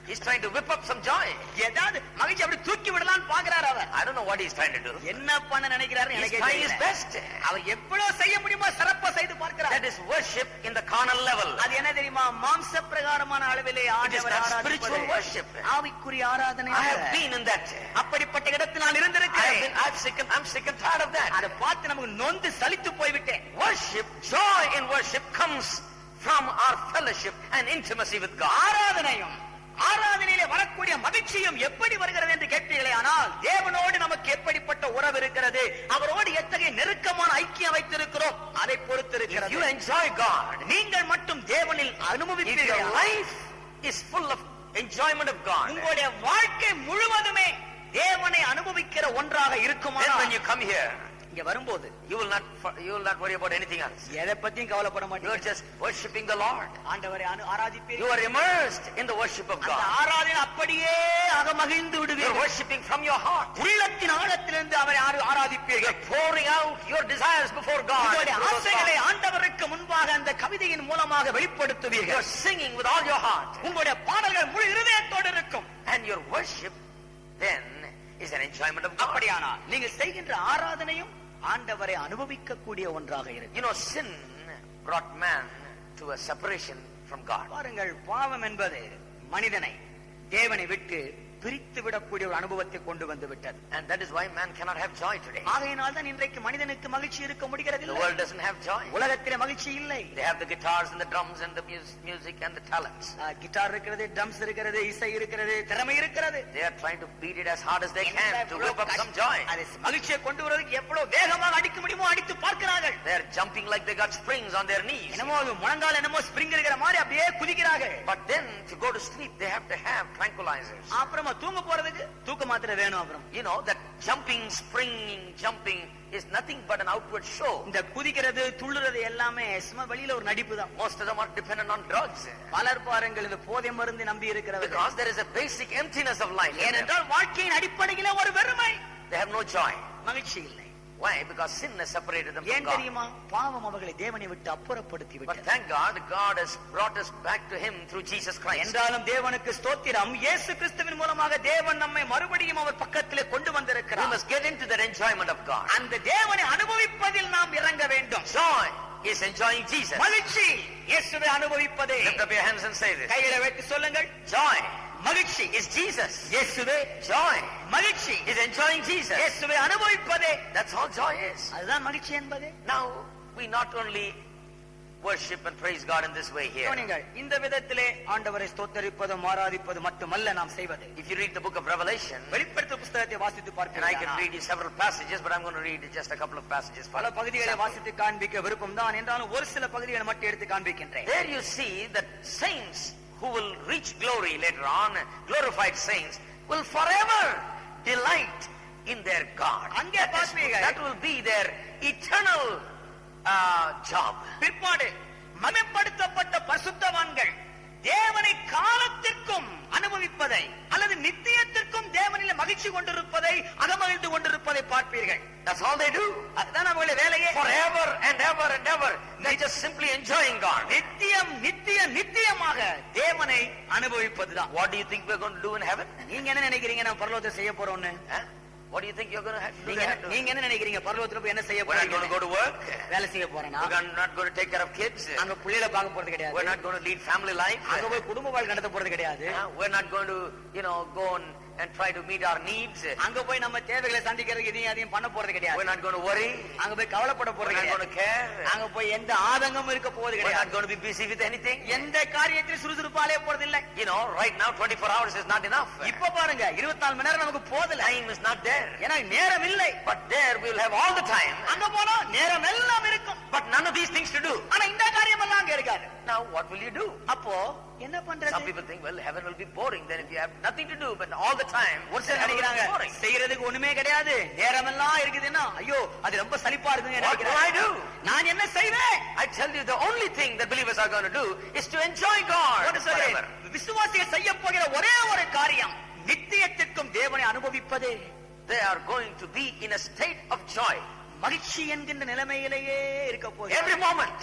He's trying to whip up some joy. ஏதாவது மகிழ்ச்சி அப்படி தூக்கி விடலாம்னு பாக்குறாரு அவர். I don't know what he's trying to do. என்ன பண்ண நினைக்கிறாரு He's எனக்கு trying his தெரியல. best. அவர் எவ்வளவு செய்ய முடியுமோ சிறப்பா செய்து பார்க்கிறார். That is worship in the carnal level. அது என்ன தெரியுமா? மாம்ச பிரகாரமான அளவிலே It is ஆண்டவரை not spiritual ஆராதிப்பது. worship. ஆவிக்குரிய ஆராதனை. I have been in that. அப்படிப்பட்ட இடத்தில் நான் இருந்திருக்கிறேன். I'm sick and tired of that. அதை பார்த்து நமக்கு நொந்து சலித்து போய்விட்டேன். Worship, joy in worship comes from our fellowship and intimacy with God. ஆராதனையிலே வரக்கூடிய மகிழ்ச்சியும் எப்படி வருகிறது என்று கேட்டீர்களே, ஆனால் தேவனோடு நமக்கு எப்படிப்பட்ட உறவு இருக்கிறது, அவரோடு எத்தகைய நெருக்கமான ஐக்கியம் வைத்திருக்கிறோம் அதை பொறுத்து If இருக்கிறது. you enjoy God, நீங்கள் மட்டும் தேவனில் if your அனுபவிப்பீர்கள், life is full of enjoyment of God, உங்களுடைய வாழ்க்கை முழுவதுமே தேவனை அனுபவிக்கிற ஒன்றாக then இருக்குமானால் when you come here, இங்க வரும்போது you will not worry about anything else. எதை பத்தியும் கவலைப்பட You are மாட்டீங்க. just worshiping the Lord. ஆண்டவரை You ஆராதிப்பீர்கள். are immersed in the worship of அந்த God. ஆராதனை அப்படியே அகமகிழ்ந்து You are விடுவீர்கள். worshiping from your heart. உள்ளத்தின் ஆழத்திலிருந்து அவரை You ஆராதிப்பீர்கள். are pouring out your desires before God. உங்களுடைய through those ஆசைகளை songs. ஆண்டவருக்கு முன்பாக அந்த கவிதையின் மூலமாக You வெளிப்படுத்துவீர்கள். are singing with all your heart. உங்களுடைய பாடல்கள் முழு இருதயத்தோடு இருக்கும். And your worship then is an enjoyment of God. அப்படியானால் நீங்கள் செய்கின்ற ஆராதனையும் ஆண்டவரை அனுபவிக்க கூடிய ஒன்றாக இருக்கு. You know, sin brought man to a separation from God. பாருங்கள், பாவம் என்பது மனிதனை தேவனை விட்டு பிரித்து விடக்கூடிய ஒரு அனுபவத்தை கொண்டு வந்து விட்டது. And that is why man cannot have joy today. ஆகையினால் தான் இன்றைக்கு மனிதனுக்கு மகிழ்ச்சி இருக்க முடிகிறது The இல்லை. world doesn't have joy. உலகத்திலே மகிழ்ச்சி இல்லை. They have the guitars and the drums and the music and the talents. Guitar இருக்கிறது, ட்ரம்ஸ் இருக்கிறது, இசை இருக்கிறது, திறமை இருக்கிறது. They are trying to beat it as hard as they can to whip up some joy. அது மகிழ்ச்சியை கொண்டு வருவதற்கு எவ்வளவு வேகமாக அடிக்க முடியுமோ அடித்து பார்க்கிறார்கள். They are jumping like they got springs on their knees. என்னமோ முழங்கால் என்னமோ ஸ்பிரிங் இருக்கிற மாதிரி அப்படியே குதிக்கிறார்கள். But then to go to sleep they have to have tranquilizers. அப்புறமா தூங்க போறதுக்கு தூக்க மாத்திரை வேணும். அப்புறம் You know that jumping is nothing but an outward show. இந்த குதிக்கிறது துள்ளுறது எல்லாமே சும்மா வெளியில ஒரு நடிப்பு தான். Most of them are dependent on drugs. பலர் பாருங்கள் இந்த போதை மருந்து நம்பி இருக்கிறவர்கள். Because there is a basic emptiness of life. ஏனென்றால் வாழ்க்கையின் அடிப்படையில ஒரு வெறுமை, They have no joy. மகிழ்ச்சி இல்லை. Why? Because sin has separated them ஏன் from God. தெரியுமா? பாவம் அவர்களை தேவனை விட்டு அப்புறப்படுத்தி But விட்டது. thank God, God has brought us back to Him through Jesus Christ. என்றாலும் தேவனுக்கு ஸ்தோத்திரம், இயேசு கிறிஸ்துவின் மூலமாக தேவன் நம்மை மறுபடியும் அவர் பக்கத்திலே கொண்டு We வந்திருக்கிறார். must get into that enjoyment of God. அந்த தேவனை அனுபவிப்பதில் நாம் இறங்க வேண்டும். Joy is enjoying Jesus. மகிழ்ச்சி இயேசுவை அனுபவிப்பதே. Lift up your hands and say this. கைகளை வைத்து சொல்லுங்கள். Joy மகிழ்ச்சி is Jesus. இயேசுவே. Joy மகிழ்ச்சி is enjoying Jesus. இயேசுவை அனுபவிப்பதே. That's all joy is. அதுதான் மகிழ்ச்சி என்பது. Now, we not only worship and praise God in this way here. கவனிங்கள், இந்த விதத்திலே ஆண்டவரை ஸ்தோத்தரிப்பதும் ஆராதிப்பது மட்டுமல்ல நாம் செய்வது. If you read the book of Revelation, வெளிப்படுத்தல் புத்தகத்தை வாசித்து and I can பார்ப்பீர்கள். read you several passages, but I'm going to read just a couple of passages. for பல பகுதிகளை example. வாசித்து காண்பிக்க விருப்பம் தான், என்றாலும் ஒரு சில பகுதிகளை மட்டும் எடுத்து காண்பிக்கின்றேன். There you see that saints who will reach glory later on, glorified saints, will forever delight in their God. அங்கே பார்ப்பீர்கள். That will be their eternal job. பிற்பாடு மகிமைப்படுத்தப்பட்ட பரிசுத்தவான்கள் தேவனை காலத்திற்கும் அனுபவிப்பதை அல்லது நித்தியத்திற்கும் தேவனில் மகிழ்ச்சி கொண்டிருப்பதை, அகமகிழ்ந்து கொண்டிருப்பதை பார்ப்பீர்கள். That's all they do. அதுதான் அவங்களுடைய வேலையே. Forever and ever and ever. They're just simply enjoying God. நித்தியமாக தேவனை அனுபவிப்பதுதான். What do you think we're going to do in heaven? நீங்க என்ன நினைக்கிறீங்க நம்ம பரலோகத்தை செய்ய போறோம்னு? Huh? What do you think you're going to have to do? நீங்க என்ன நினைக்கிறீங்க பரலோகத்துல போய் என்ன செய்ய We're not going to போறீங்க? go to work. வேலை செய்ய போறேனா? We're not going to take care of kids. அங்க பிள்ளைகளை பார்க்க போறது கிடையாது. We're not going to lead family life. அங்க போய் குடும்ப வாழ்க்கை நடத்த போறது கிடையாது. We're not going to, go and try to meet our needs. அங்க போய் நம்ம தேவைகளை சந்திக்கிறதுக்கு இதையும் அதையும் பண்ண போறது கிடையாது. We're not going to worry. அங்க போய் கவலைப்பட We're போறது not going கிடையாது. to care. அங்க போய் எந்த ஆதங்கமும் இருக்க போவது We're கிடையாது. not going to be busy with anything. எந்த காரியத்திலும் சுறுசுறுப்பாலே போறது இல்ல. Right now 24 hours is not enough. இப்ப பாருங்க 24 மணி நேரம் நமக்கு போதல. Time is not there. ஏன்னா நேரம் இல்லை. But there we'll have all the time. அங்க போனா நேரம் எல்லாம் இருக்கும். But none of these things to do. ஆனா இந்த காரியம் எல்லாம் அங்க இருக்காது. Now what will you do? அப்போ என்ன பண்றது? Some people think, well, heaven will be boring. Then if you have nothing to do, but all the time, ஒரு சிலர் நினைக்கிறாங்க boring. செய்யறதுக்கு ஒண்ணுமே கிடையாது, நேரம் எல்லாம் இருக்குதுன்னா ஐயோ அது ரொம்ப சலிப்பா இருக்குங்க What will I நினைக்கிறாங்க. do? நான் என்ன செய்வேன்? I tell you, the only thing that believers are going to do is to enjoy God ஒரு சொல்றேன், forever. விசுவாசிகள் செய்ய போகிற ஒரே ஒரு காரியம் நித்தியத்திற்கும் தேவனை அனுபவிப்பதே. They are going to be in a state of joy. மகிழ்ச்சி என்கின்ற நிலைமையிலேயே இருக்க போகிறது. Every moment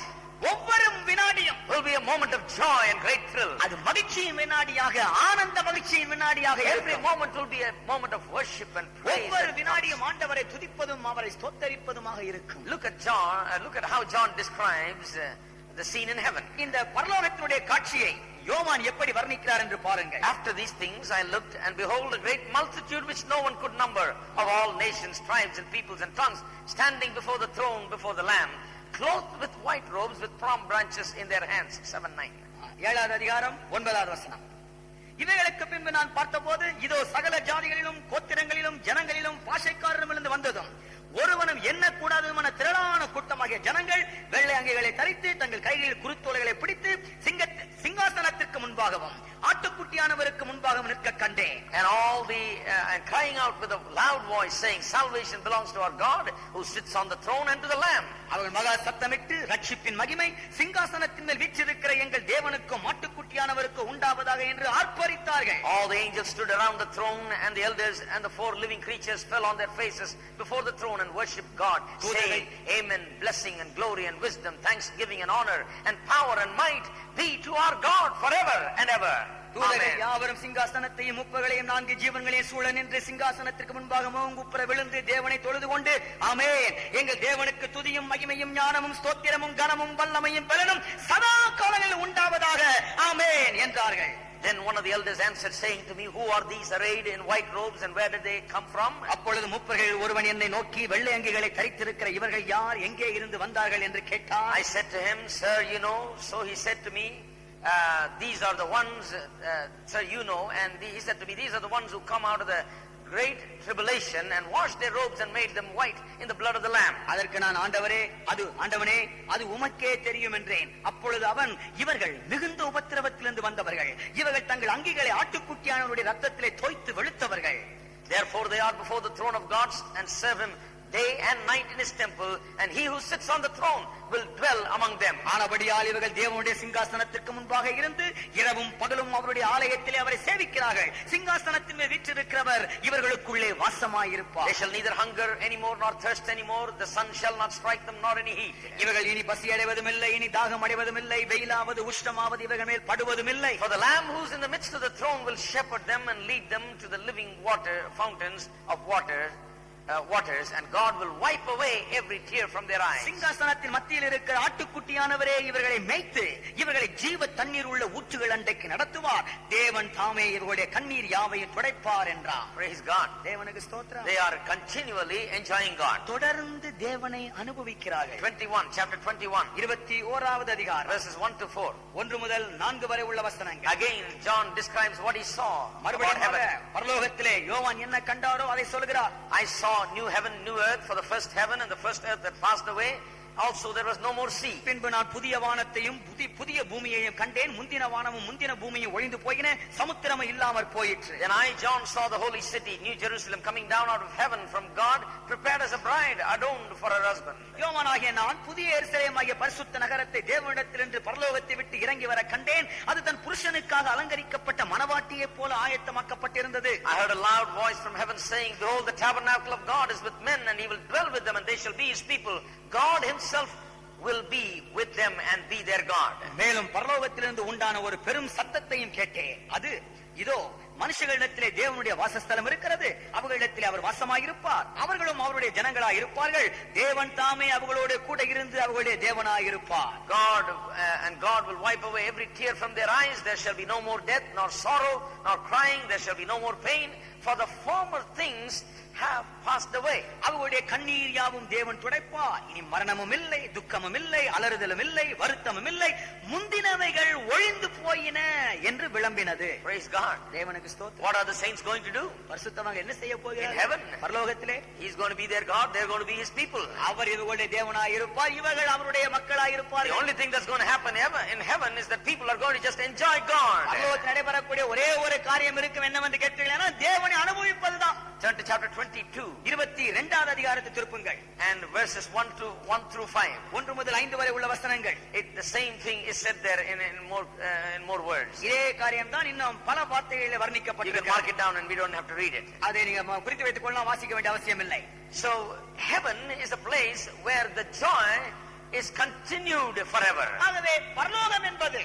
ஒவ்வொரு வினாடியும் will be a moment of joy and great thrill. அது மகிழ்ச்சியின் வினாடியாக, ஆனந்த மகிழ்ச்சியின் வினாடியாக Every இருக்கும். moment will be a moment of worship and praise. ஒவ்வொரு வினாடியும் ஆண்டவரை துதிப்பதும் அவரை ஸ்தோத்தரிப்பதுமாக இருக்கும். Look at how John describes the scene in heaven. இந்த பரலோகத்தினுடைய காட்சியை யோவான் எப்படி வர்ணிக்கிறார் என்று பாருங்கள். After these things I looked, and behold, a great multitude which no one could number, of all nations, tribes, and peoples and tongues, standing before the throne, before the Lamb, clothed with white robes, with palm branches in their hands. 7:9. 7வது அதிகாரம் 9வது வசனம். இவைகளுக்கு பின்பு நான் பார்த்தபோது இதோ சகல ஜாதிகளிலும் கோத்திரங்களிலும் ஜனங்களிலும் பாஷைக்காரரிடமிருந்து வந்ததும் ஒருவனும் எண்ணக்கூடாதமான திரளான கூட்டமாகிய ஜனங்கள் வெள்ளை அங்கிகளை தரித்து தங்கள் கைகளில் குருத்தோலைகளை பிடித்து சிங்காசனத்திற்கு முன்பாகவும் ஆட்டுக்குட்டியானவருக்கு முன்பாகவும் நிற்க கண்டேன். And all the and crying out with a loud voice, saying, "Salvation belongs to our God, who sits on the throne, and to the Lamb." அவர்கள் மகா சத்தமிட்டு ரட்சிப்பின் மகிமை சிங்காசனத்தின் மேல் வீற்றிருக்கிற எங்கள் தேவனுக்கும் ஆட்டுக்குட்டியானவருக்கு உண்டாவதாக என்று ஆர்ப்பரித்தார்கள். All the angels stood around the throne, and the elders and the 4 living creatures fell on their faces before the throne and worshipped God, saying, "Amen, blessing and glory and wisdom, thanksgiving and honor and power and might be to our God forever and ever." தூதர்கள் யாவரும் சிங்காசனத்தையும் முப்பகளையும் 4 ஜீவன்களையும் சூழ நின்று சிங்காசனத்திற்கு முன்பாக முகங்குப்புற விழுந்து தேவனை தொழுது கொண்டு, ஆமென், எங்கள் தேவனுக்கு துதியும் மகிமையும் ஞானமும் ஸ்தோத்திரமும் கனமும் வல்லமையும் பலனும் சதா காலங்களில் உண்டாவதாக, ஆமென் என்றார்கள். Then one of the elders answered, saying to me, "Who are these arrayed in white robes, and where did they come from?" அப்பொழுது முப்பர்கள் ஒருவன் என்னை நோக்கி, வெள்ளை அங்கிகளை தரித்திருக்கிற இவர்கள் யார், எங்கே இருந்து வந்தார்கள் என்று கேட்டார். I said to him, "Sir, you know." So he said to me, "These are the ones, sir, you know." And he said to me, "These are the ones who come out of the great tribulation and washed their robes and made them white in the blood of the Lamb." அதற்கு நான், ஆண்டவனே அது உமக்கே தெரியும் என்றேன். அப்பொழுது அவன், இவர்கள் மிகுந்த உபத்திரவத்திலிருந்து வந்தவர்கள், இவர்கள் தங்கள் அங்கிகளை ஆட்டுக்குட்டியானவருடைய ரத்தத்திலே தோய்த்து வெளுத்தவர்கள். Therefore they are before the throne of God and serve him day and night in his temple, and he who sits on the throne will dwell among them. ஆனபடியால் இவர்கள் தேவனுடைய சிங்காசனத்திற்கு முன்பாக இருந்து இரவும் பகலும் அவருடைய ஆலயத்திலே அவரை சேவிக்கிறார்கள். சிங்காசனத்தின் மேல் வீற்றிருக்கிறவர் இவர்களுக்குள்ளே வாசமாயிருப்பார். They shall neither hunger anymore nor thirst anymore. The sun shall not strike them nor any heat. இவர்கள் இனி பசி அடைவதும் இல்லை, இனி தாகம் அடைவதும் இல்லை, வெயிலாவது உஷ்ணமாவது இவர்கள் மேல் படுவதும் இல்லை. For the Lamb who is in the midst of the throne will shepherd them and lead them to the living water fountains of waters, and God will wipe away every tear from their eyes. சிங்காசனத்தின் மத்தியில் இருக்கிற ஆட்டுக்குட்டியானவரே இவர்களை மேய்த்து இவர்களை ஜீவ தண்ணீர் உள்ள ஊற்றுகள் அண்டைக்கு நடத்துவார். தேவன் தாமே இவர்களுடைய கண்ணீர் யாவையும் துடைப்பார் என்றார். Praise God. தேவனுக்கு ஸ்தோத்திரம். They are continually enjoying God. தொடர்ந்து தேவனை அனுபவிக்கிறார்கள். 21, chapter 21, 21வது அதிகாரம் verses 1 to 4. 1 முதல் 4 வரை உள்ள வசனங்கள். Again John describes what he saw about heaven. பரலோகத்திலே யோவான் என்ன கண்டாரோ அதை சொல்கிறார். I saw new heaven, new earth, for the first heaven and the first earth that passed away. Also there was no more sea. பின்பு நான் புதிய வானத்தையும் புதிய பூமியையும் கண்டேன். முந்தின வானமும் முந்தின பூமியும் ஒழிந்து போயின, சமுத்திரமும் இல்லாமற் போயிற்று. Then I, John, saw the holy city, New Jerusalem, coming down out of heaven from God, prepared as a bride adorned for her husband. யோவானாகிய நான் புதிய எருசலேமாகிய பரிசுத்த நகரத்தை தேவனிடத்திலிருந்து பரலோகத்தை விட்டு இறங்கி வர கண்டேன். அது தன் புருஷனுக்காக அலங்கரிக்கப்பட்ட மணவாட்டியைப் போல ஆயத்தமாக்கப்பட்டிருந்தது. I heard a loud voice from heaven saying, "Behold, the tabernacle of God is with men, and he will dwell with them, and they shall be his people. God himself will be with them and be their God." மேலும் பரலோகத்திலிருந்து உண்டான ஒரு பெரும் சத்தத்தையும் கேட்டேன். அது, இதோ மனுஷர்களிடத்திலே தேவனுடைய வாசஸ்தலம் இருக்கிறது, அவர்களிடத்திலே அவர் வாசமாயிருப்பார், அவர்களும் அவருடைய ஜனங்களாய் இருப்பார்கள். தேவன் தாமே அவர்களோடு கூட இருந்து அவர்களுடைய தேவனாய் இருப்பார். God will wipe away every tear from their eyes. There shall be no more death, nor sorrow, nor crying. There shall be no more pain, for the former things have passed away. அவர்களுடைய கண்ணீர் யாவும் தேவன் துடைப்பார். இனி மரணமும் இல்லை, துக்கமும் இல்லை, அலறுதலும் இல்லை, வருத்தமும் இல்லை, முந்தினவைகள் ஒழிந்து போயின என்று விளம்பினது. Praise God. தேவனுக்கு ஸ்தோத்திரம். What are the saints going to do? பரிசுத்தவான்கள் என்ன செய்ய போகிறார்கள்? In heaven. பரலோகத்திலே He's going to be their God, they're going to be his people. அவர் இவர்களுடைய தேவனாய் இருப்பார், இவர்கள் அவருடைய மக்களாய் The இருப்பார்கள். only thing that's going to happen in heaven is that people are going to just enjoy God. பரலோகத்தில் நடைபெறக்கூடிய ஒரே ஒரு காரியம் இருக்கும் என்னவென்று கேட்டீங்கன்னா, தேவனை அனுபவிப்பதுதான். Turn to chapter 22. 22வது அதிகாரத்தை திருப்புங்கள். And verses 1 through 5. 1 முதல் 5 வரை உள்ள வசனங்கள். The same thing is said there in more words. இதே காரியம் தான் இன்னும் பல வார்த்தைகளில் You can mark வர்ணிக்கப்பட்டிருக்கிறது. it down and we don't have to read it. அதை நீங்க குறித்து வைத்துக் கொள்ளலாம், வாசிக்க வேண்டிய அவசியம் இல்லை. So heaven is a place where the joy is continued forever. ஆகவே பரலோகம் என்பது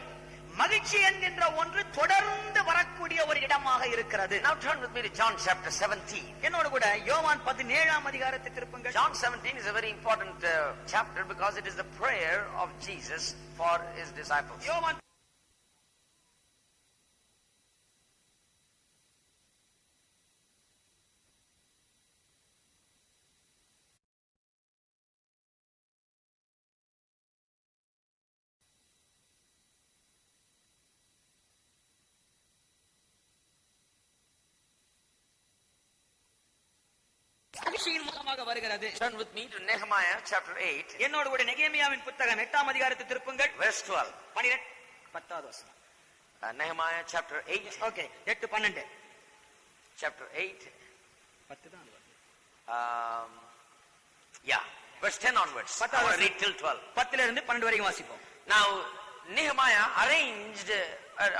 மகிழ்ச்சி என்கின்ற ஒன்று தொடர்ந்து வரக்கூடிய ஒரு இடமாக இருக்கிறது. Now turn with me to John chapter 17. என்னோடு கூட யோவான் 17ஆம் அதிகாரத்தை திருப்புங்கள். John 17 is a very important chapter because it is the prayer of Jesus for his disciples. யோவான் மகிழ்ச்சியின் மூலமாக வருகிறது. Turn with me to Nehemiah chapter 8. என்னோடு கூட நெகேமியாவின் புத்தகம் 8ஆம் அதிகாரத்தை திருப்புங்கள். Verse 12. 10வது வசனம். Nehemiah chapter 8. ஓகே, 8:12. Chapter 8. 10 தான் அது வருது. Yeah, verse 10 onwards. I will read till 12. 10ல இருந்து 12 வரைக்கும் வாசிப்போம். Now, Nehemiah arranged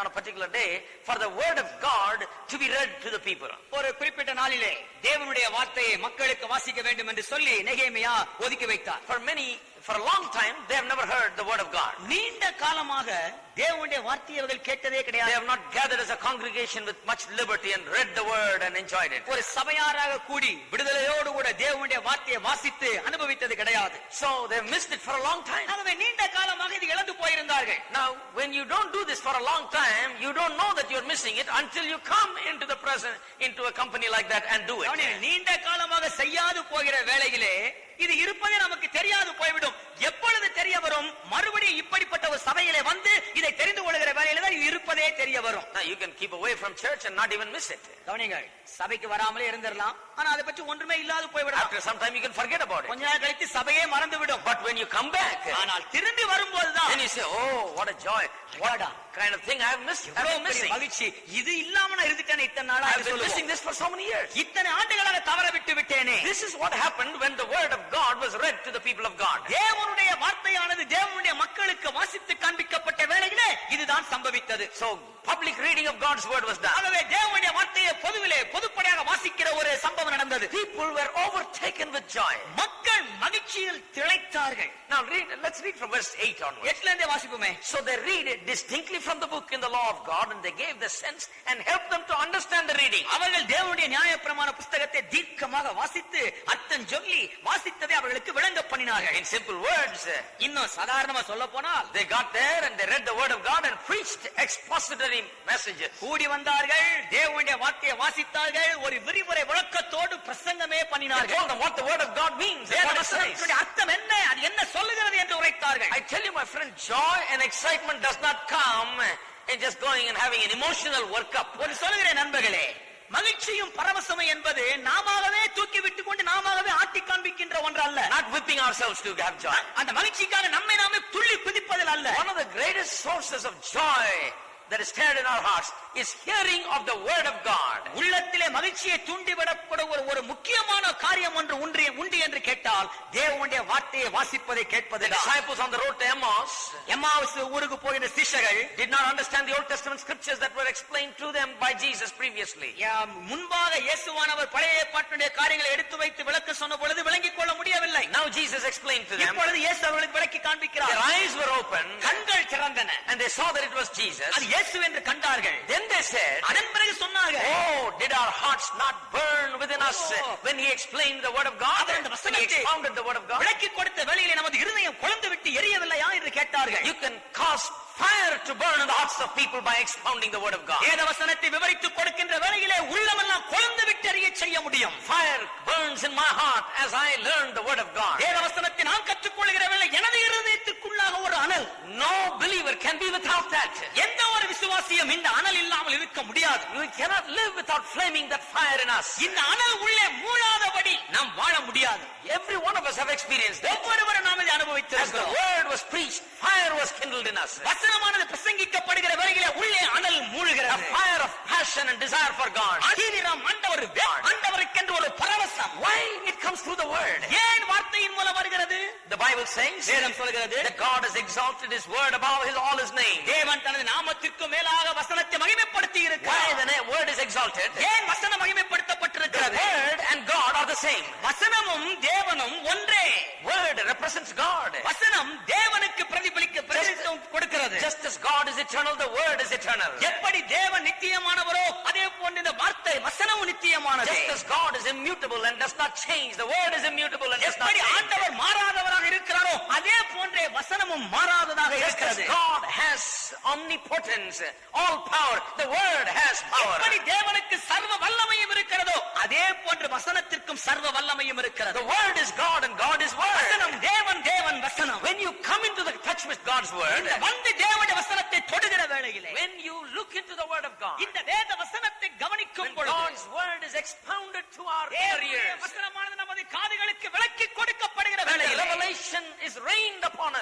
on a particular day for the word of God to be read to the people. ஒரு குறிப்பிட்ட நாளிலே தேவனுடைய வார்த்தையை மக்களுக்கு வாசிக்க வேண்டும் என்று சொல்லி நெகேமியா ஒதுக்கி வைத்தார். For a long time, they have never heard the word of God. நீண்ட காலமாக தேவனுடைய வார்த்தையை அவர்கள் கேட்டதே They கிடையாது. have not gathered as a congregation with much liberty and read the word and enjoyed it. ஒரு சபையாராக கூடி விடுதலையோடு கூட தேவனுடைய வார்த்தையை வாசித்து அனுபவித்தது கிடையாது. So they have missed it for a long time. ஆகவே நீண்ட காலமாக இது இழந்து போயிருந்தார்கள். Now, when you don't do this for a long time, you don't know that you're missing it until you come into the present, into a company like that and do it. நீண்ட காலமாக செய்யாது போகிற வேளையிலே இது இருப்பதே நமக்கு தெரியாது போய்விடும். எப்பொழுது தெரிய வரும்? மறுபடியும் இப்படிப்பட்ட ஒரு சபையிலே வந்து இதை தெரிந்து கொள்கிற வேளையில தான் இது இருப்பதே தெரிய வரும். Now you can keep away from church and not even miss it. கவனிங்கள், சபைக்கு வராமலே இருந்திரலாம், ஆனா அதை பற்றி ஒன்றுமே இல்லாது போய்விடும். After some time you can forget about it. கொஞ்ச நாள் கழித்து சபையே மறந்து விடும். But when you come back, ஆனால் திரும்பி வரும்போதுதான் then you say, oh, what a joy, what kind of thing I have missed. I've been missing. மகிழ்ச்சி, இது இல்லாம நான் இருந்துட்டேனே இத்தனை நாளா. I've been missing this for so many years. இத்தனை ஆண்டுகளாக தவற விட்டு விட்டேனே. This is what happened when the word of God was read to the people of God. தேவனுடைய வார்த்தையானது தேவனுடைய மக்களுக்கு வாசித்து காண்பிக்கப்பட்ட வேளையிலே இதுதான் சம்பவித்தது. So public reading of God's word was done. ஆகவே தேவனுடைய வார்த்தையை பொதுப்படையாக வாசிக்கிற ஒரு சம்பவம் நடந்தது. People were overtaken with joy. மக்கள் மகிழ்ச்சியில் திளைத்தார்கள். Now let's read from verse 8 onwards. 8ல இருந்தே வாசிப்போமே. So they read it distinctly from the book in the law of God, and they gave the sense and helped them to understand the reading. அவர்கள் தேவனுடைய நியாயப்பிரமாண புத்தகத்தை தீர்க்கமாக வாசித்து அர்த்தம் சொல்லி வாசித்ததை அவர்களுக்கு விளங்க பண்ணினார்கள். In simple words, இன்னும் சாதாரணமா சொல்ல போனால் they got there and they read the word of God and preached expository messages. கூடி வந்தார்கள், தேவனுடைய வார்த்தையை வாசித்தார்கள், ஒரு விரிவுரை விளக்கத்தோடு பிரசங்கமே They பண்ணினார்கள். told them what the word of God means. and what it says. அர்த்தம் என்ன, அது என்ன சொல்லுகிறது என்று உரைத்தார்கள். I tell you, my friend, joy and excitement does not come in just going and having an emotional workup. ஒரு சொல்லுகிறேன் நண்பர்களே, மகிழ்ச்சியும் பரவசமும் என்பது நாமாகவே தூக்கி விட்டு கொண்டு நாமாகவே ஆட்டி காண்பிக்கின்ற ஒன்று அல்ல. Not whipping ourselves to have joy. அந்த மகிழ்ச்சிக்காக நம்மை நாமே துள்ளி குதிப்பதில் அல்ல. One of the greatest sources of joy that is stirred in our hearts is hearing of the word of God. உள்ளத்திலே மகிழ்ச்சியை தூண்டிவிடப்படும் ஒரு முக்கியமான காரியம் ஒன்று உண்டு என்று கேட்டால் தேவனுடைய வார்த்தையை வாசிப்பதை The கேட்பதுதான். disciples on the road to Emmaus Emmaus ஊருக்கு போகிற சீஷர்கள் did not understand the Old Testament scriptures that were explained to them by Jesus previously. முன்பாக இயேசுவானவர் பழைய ஏற்பாட்டினுடைய காரியங்களை எடுத்து வைத்து விளக்க சொன்ன பொழுது விளங்கிக் கொள்ள முடியவில்லை. Now Jesus explained to them. இப்பொழுது இயேசு அவர்களுக்கு விளக்கி காண்பிக்கிறார். Their eyes were open கண்கள் திறந்தன. and they saw that it was Jesus. அது இயேசு என்று கண்டார்கள். Then they said, அதன் பிறகு சொன்னார்கள், oh, did our hearts not burn within us when he explained the word of God? When he expounded the word of God? விளக்கி கொடுத்த வேளையிலே நமது இருதயம் கொழுந்து விட்டு எரியவில்லையா என்று கேட்டார்கள். You can cause fire to burn in the hearts of people by expounding the word of God. வேத வசனத்தை விவரித்து கொடுக்கின்ற வேளையிலே உள்ளமெல்லாம் கொழுந்து விட்டு எரிய செய்ய முடியும். Fire burns in my heart as I learn the word of God. வேத வசனத்தை நான் கற்றுக்கொள்கிற வேளை எனது இருதயத்திற்குள்ளாக ஒரு அனல். No believer can be without that. எந்த ஒரு விசுவாசியும் இந்த அனல் இல்லாமல் இருக்க முடியாது. We cannot live without flaming that fire in us. இந்த அனல் உள்ளே மூழாதபடி நாம் வாழ முடியாது. Every one of us have experienced that. ஒவ்வொருவரும் நாம் இதை As the அனுபவித்திருக்கிறோம். word was preached, fire was kindled in us. வசனமானது பிரசங்கிக்கப்படுகிற வேளையிலே உள்ளே அனல் A மூழ்கிறது. fire of passion and desire for God. அதிரம் ஆண்டவருக்கென்று ஒரு பரவசம். Why? It comes through the word. ஏன் வார்த்தையின் மூலம் வருகிறது? The Bible says வேதம் சொல்கிறது, that God has exalted his word above all his name. தேவன் தனது நாமத்திற்கு மேலாக வசனத்தை மகிமைப்படுத்தி Why இருக்கிறார். the word is exalted? ஏன் வசனம் The மகிமைப்படுத்தப்பட்டிருக்கிறது? word and God are the same. வசனமும் தேவனும் ஒன்றே. Word represents God. வசனம் தேவனுக்கு பிரதிபலித்துவம் கொடுக்கிறது. Just as God is eternal, the word is eternal. எப்படி தேவன் நித்தியமானவரோ அதே போன்று இந்த வார்த்தை வசனமும் நித்தியமானது. Just as God is immutable and does not change, the word is immutable and does not எப்படி change. ஆண்டவர் மாறாதவராக இருக்கிறாரோ அதே போன்றே வசனமும் மாறாததாக Just as இருக்கிறது. God has omnipotence, all power, the word has power. எப்படி தேவனுக்கு சர்வ வல்லமையும் இருக்கிறதோ அதே போன்று வசனத்திற்கும் சர்வ வல்லமையும் இருக்கிறது. The word is God and God is word. வசனம் தேவன் வசனம். When you come into the touch with God's word, வந்து தேவனுடைய வசனத்தை தொடுகிற வேளையிலே, when you look into the word of God, இந்த வேத வசனத்தை கவனிக்கும் when பொழுது God's word is expounded to our தேவனுடைய ears, வசனமானது நமது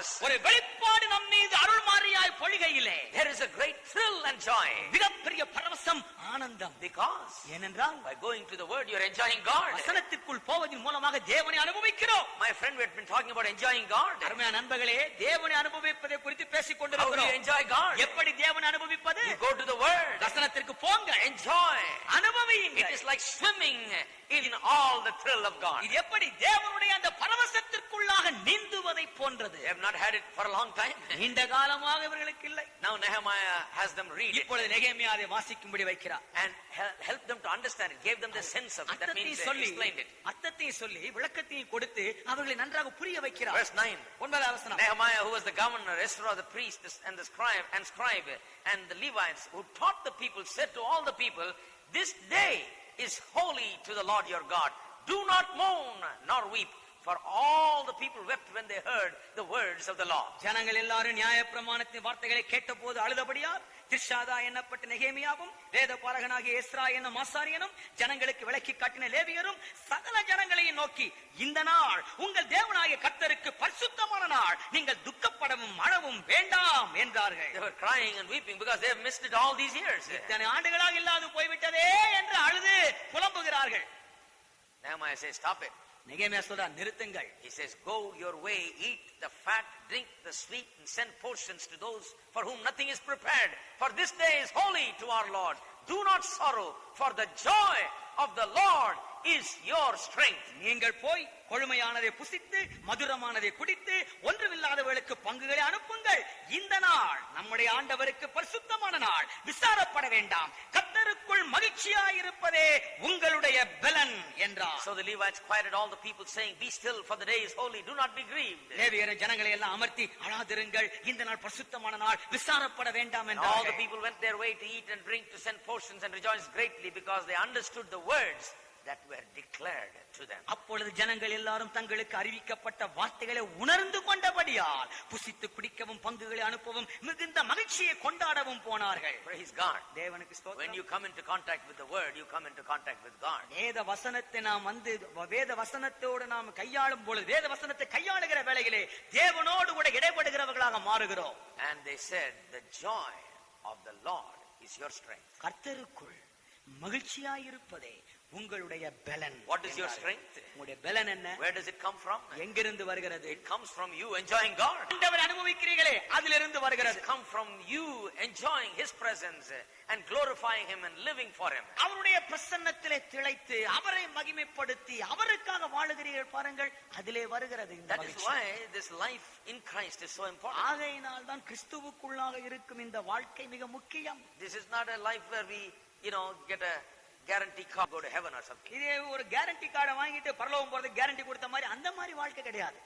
us, ஒரு வெளிப்பாடு நம் மீது அருள்மாரியாய் பொழிகையிலே there is a great thrill and joy. மிகப்பெரிய பரவசம், ஆனந்தம். Because ஏனென்றால் by going to the word, you are enjoying God. வசனத்திற்குள் போவதன் மூலமாக தேவனை அனுபவிக்கிறோம். My friend, we have been talking about enjoying God. அருமையான நண்பர்களே, தேவனை அனுபவிப்பதை குறித்து பேசிக் How do you கொண்டிருக்கிறோம். enjoy God? எப்படி தேவனை அனுபவிப்பது? You go to the word. வசனத்திற்கு போங்க, Enjoy. அனுபவியுங்கள். It is like swimming in all the thrill of God. இது எப்படி தேவனுடைய அந்த பரவசத்திற்குள்ளாக நீந்துவதை போன்றது. They have not had it for a long time. நீண்ட காலமாக இவர்களுக்கு இல்லை. Now Nehemiah has them read it இப்பொழுது நெகேமியா அதை வாசிக்கும்படி வைக்கிறார். and help them to understand it, gave them the sense of it. That means explained it. அர்த்தத்தையும் சொல்லி விளக்கத்தையும் கொடுத்து அவர்களை நன்றாக புரிய வைக்கிறார். Verse 9. 9வது வசனம். Nehemiah, who was the governor, Ezra the priest and the scribe and the Levites who taught the people, said to all the people, this day is holy to the Lord your God. Do not mourn nor weep. For all the people wept when they heard the words of the law. ஜனங்கள் எல்லாரும் நியாயப்பிரமாணத்தின் வார்த்தைகளை கேட்டபோது அழுதபடியால் திர்ஷாதா என்னப்பட்ட நெகேமியாவும் வேதபாரகனாகிய எஸ்ரா என்னும் ஆசாரியனும் ஜனங்களுக்கு விளக்கி காட்டின லேவியரும் சகல ஜனங்களையும் நோக்கி, இந்த நாள் உங்கள் தேவனாகிய கர்த்தருக்கு பரிசுத்தமான நாள், நீங்கள் துக்கப்படவும் அழவும் வேண்டாம் என்றார்கள். They were crying and weeping because they have missed it all these years. இத்தனை ஆண்டுகளாக இல்லாது போய்விட்டதே என்று அழுது புலம்புகிறார்கள். Nehemiah says, stop it. நெகேமியா சொல்றார், நிறுத்துங்கள். He says, go your way, eat the fat, drink the sweet, and send portions to those for whom nothing is prepared. For this day is holy to our Lord. Do not sorrow, for the joy of the Lord is your strength. நீங்கள் போய் கொழுமையானதை புசித்து மதுரமானதை குடித்து ஒன்றுமில்லாதவர்களுக்கு பங்குகளை அனுப்புங்கள். இந்த நாள் நம்முடைய ஆண்டவருக்கு பரிசுத்தமான நாள், விசாரப்பட வேண்டாம். கர்த்தருக்குள் மகிழ்ச்சியாயிருப்பதே உங்களுடைய பலன் என்றார். So the Levites quieted all the people, saying, be still, for the day is holy, do not be grieved. லேவியர் ஜனங்களை எல்லாம் அமர்த்தி, அழாதிருங்கள், இந்த நாள் பரிசுத்தமான நாள், விசாரப்பட வேண்டாம் And all the என்றார்கள். people went their way to eat and drink, to send portions, and rejoiced greatly because they understood the words that were declared to them. அப்பொழுது ஜனங்கள் எல்லாரும் தங்களுக்கு அறிவிக்கப்பட்ட வார்த்தைகளை உணர்ந்து கொண்டபடியால் புசித்து குடிக்கவும் பங்குகளை அனுப்பவும் மிகுந்த மகிழ்ச்சியை கொண்டாடவும் போனார்கள். Praise God. தேவனுக்கு When ஸ்தோத்திரம். you come into contact with the word, you come into contact with God. வேத வசனத்தை நாம் வேத வசனத்தோடு நாம் கையாளும் பொழுது, வேத வசனத்தை கையாளுகிற வேளையிலே தேவனோடு கூட இடைப்படுகிறவர்களாக மாறுகிறோம். And they said, the joy of the Lord is your strength. கர்த்தருக்குள் மகிழ்ச்சியாயிருப்பதே உங்களுடைய பலன். What is your strength? உங்களுடைய பலன் என்ன? Where does it come from? எங்கிருந்து வருகிறது? It comes from you enjoying God. ஆண்டவர் அனுபவிக்கிறீர்களே, அதிலிருந்து வருகிறது. It comes from you enjoying His presence and glorifying Him and living for Him. அவருடைய பிரசன்னத்திலே திளைத்து அவரை மகிமைப்படுத்தி அவருக்காக வாழுகிறீர்கள் பாருங்கள், அதிலே வருகிறது இந்த That is மகிழ்ச்சி. why this life in Christ is so important. ஆகையினால் தான் கிறிஸ்துவுக்குள்ளாக இருக்கும் இந்த வாழ்க்கை மிக முக்கியம். This is not a life where we, get a guarantee card, go to heaven or something. இதே ஒரு கேரண்டி கார்டை வாங்கிட்டு பரலோகம் போறதுக்கு கேரண்டி கொடுத்த மாதிரி அந்த மாதிரி வாழ்க்கை கிடையாது.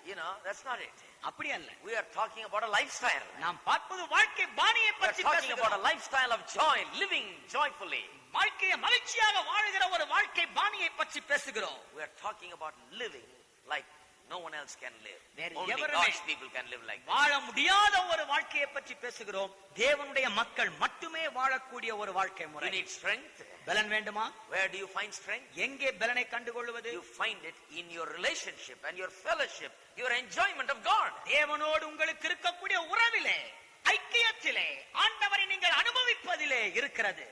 That's not it. அப்படி அல்ல. We are talking about a lifestyle. நாம் பார்ப்பது வாழ்க்கை பாணியை We are பற்றி talking about a பேசுகிறோம். lifestyle of joy, living joyfully. வாழ்க்கையை மகிழ்ச்சியாக வாழுகிற ஒரு வாழ்க்கை பாணியை பற்றி பேசுகிறோம். We are talking about living like no one else can live. வேறு Only எவருமே God's people can live like that. வாழ முடியாத ஒரு வாழ்க்கையை பற்றி பேசுகிறோம். தேவனுடைய மக்கள் மட்டுமே வாழக்கூடிய ஒரு வாழ்க்கை முறை. You need strength. பலன் வேண்டுமா? Where do you find strength? எங்கே பலனை கண்டுகொள்வது? You find it in your relationship and your fellowship, your enjoyment of God. தேவனோடு உங்களுக்கு இருக்கக்கூடிய உறவிலே, ஐக்கியத்திலே, ஆண்டவரை நீங்கள் அனுபவிப்பதிலே இருக்கிறது.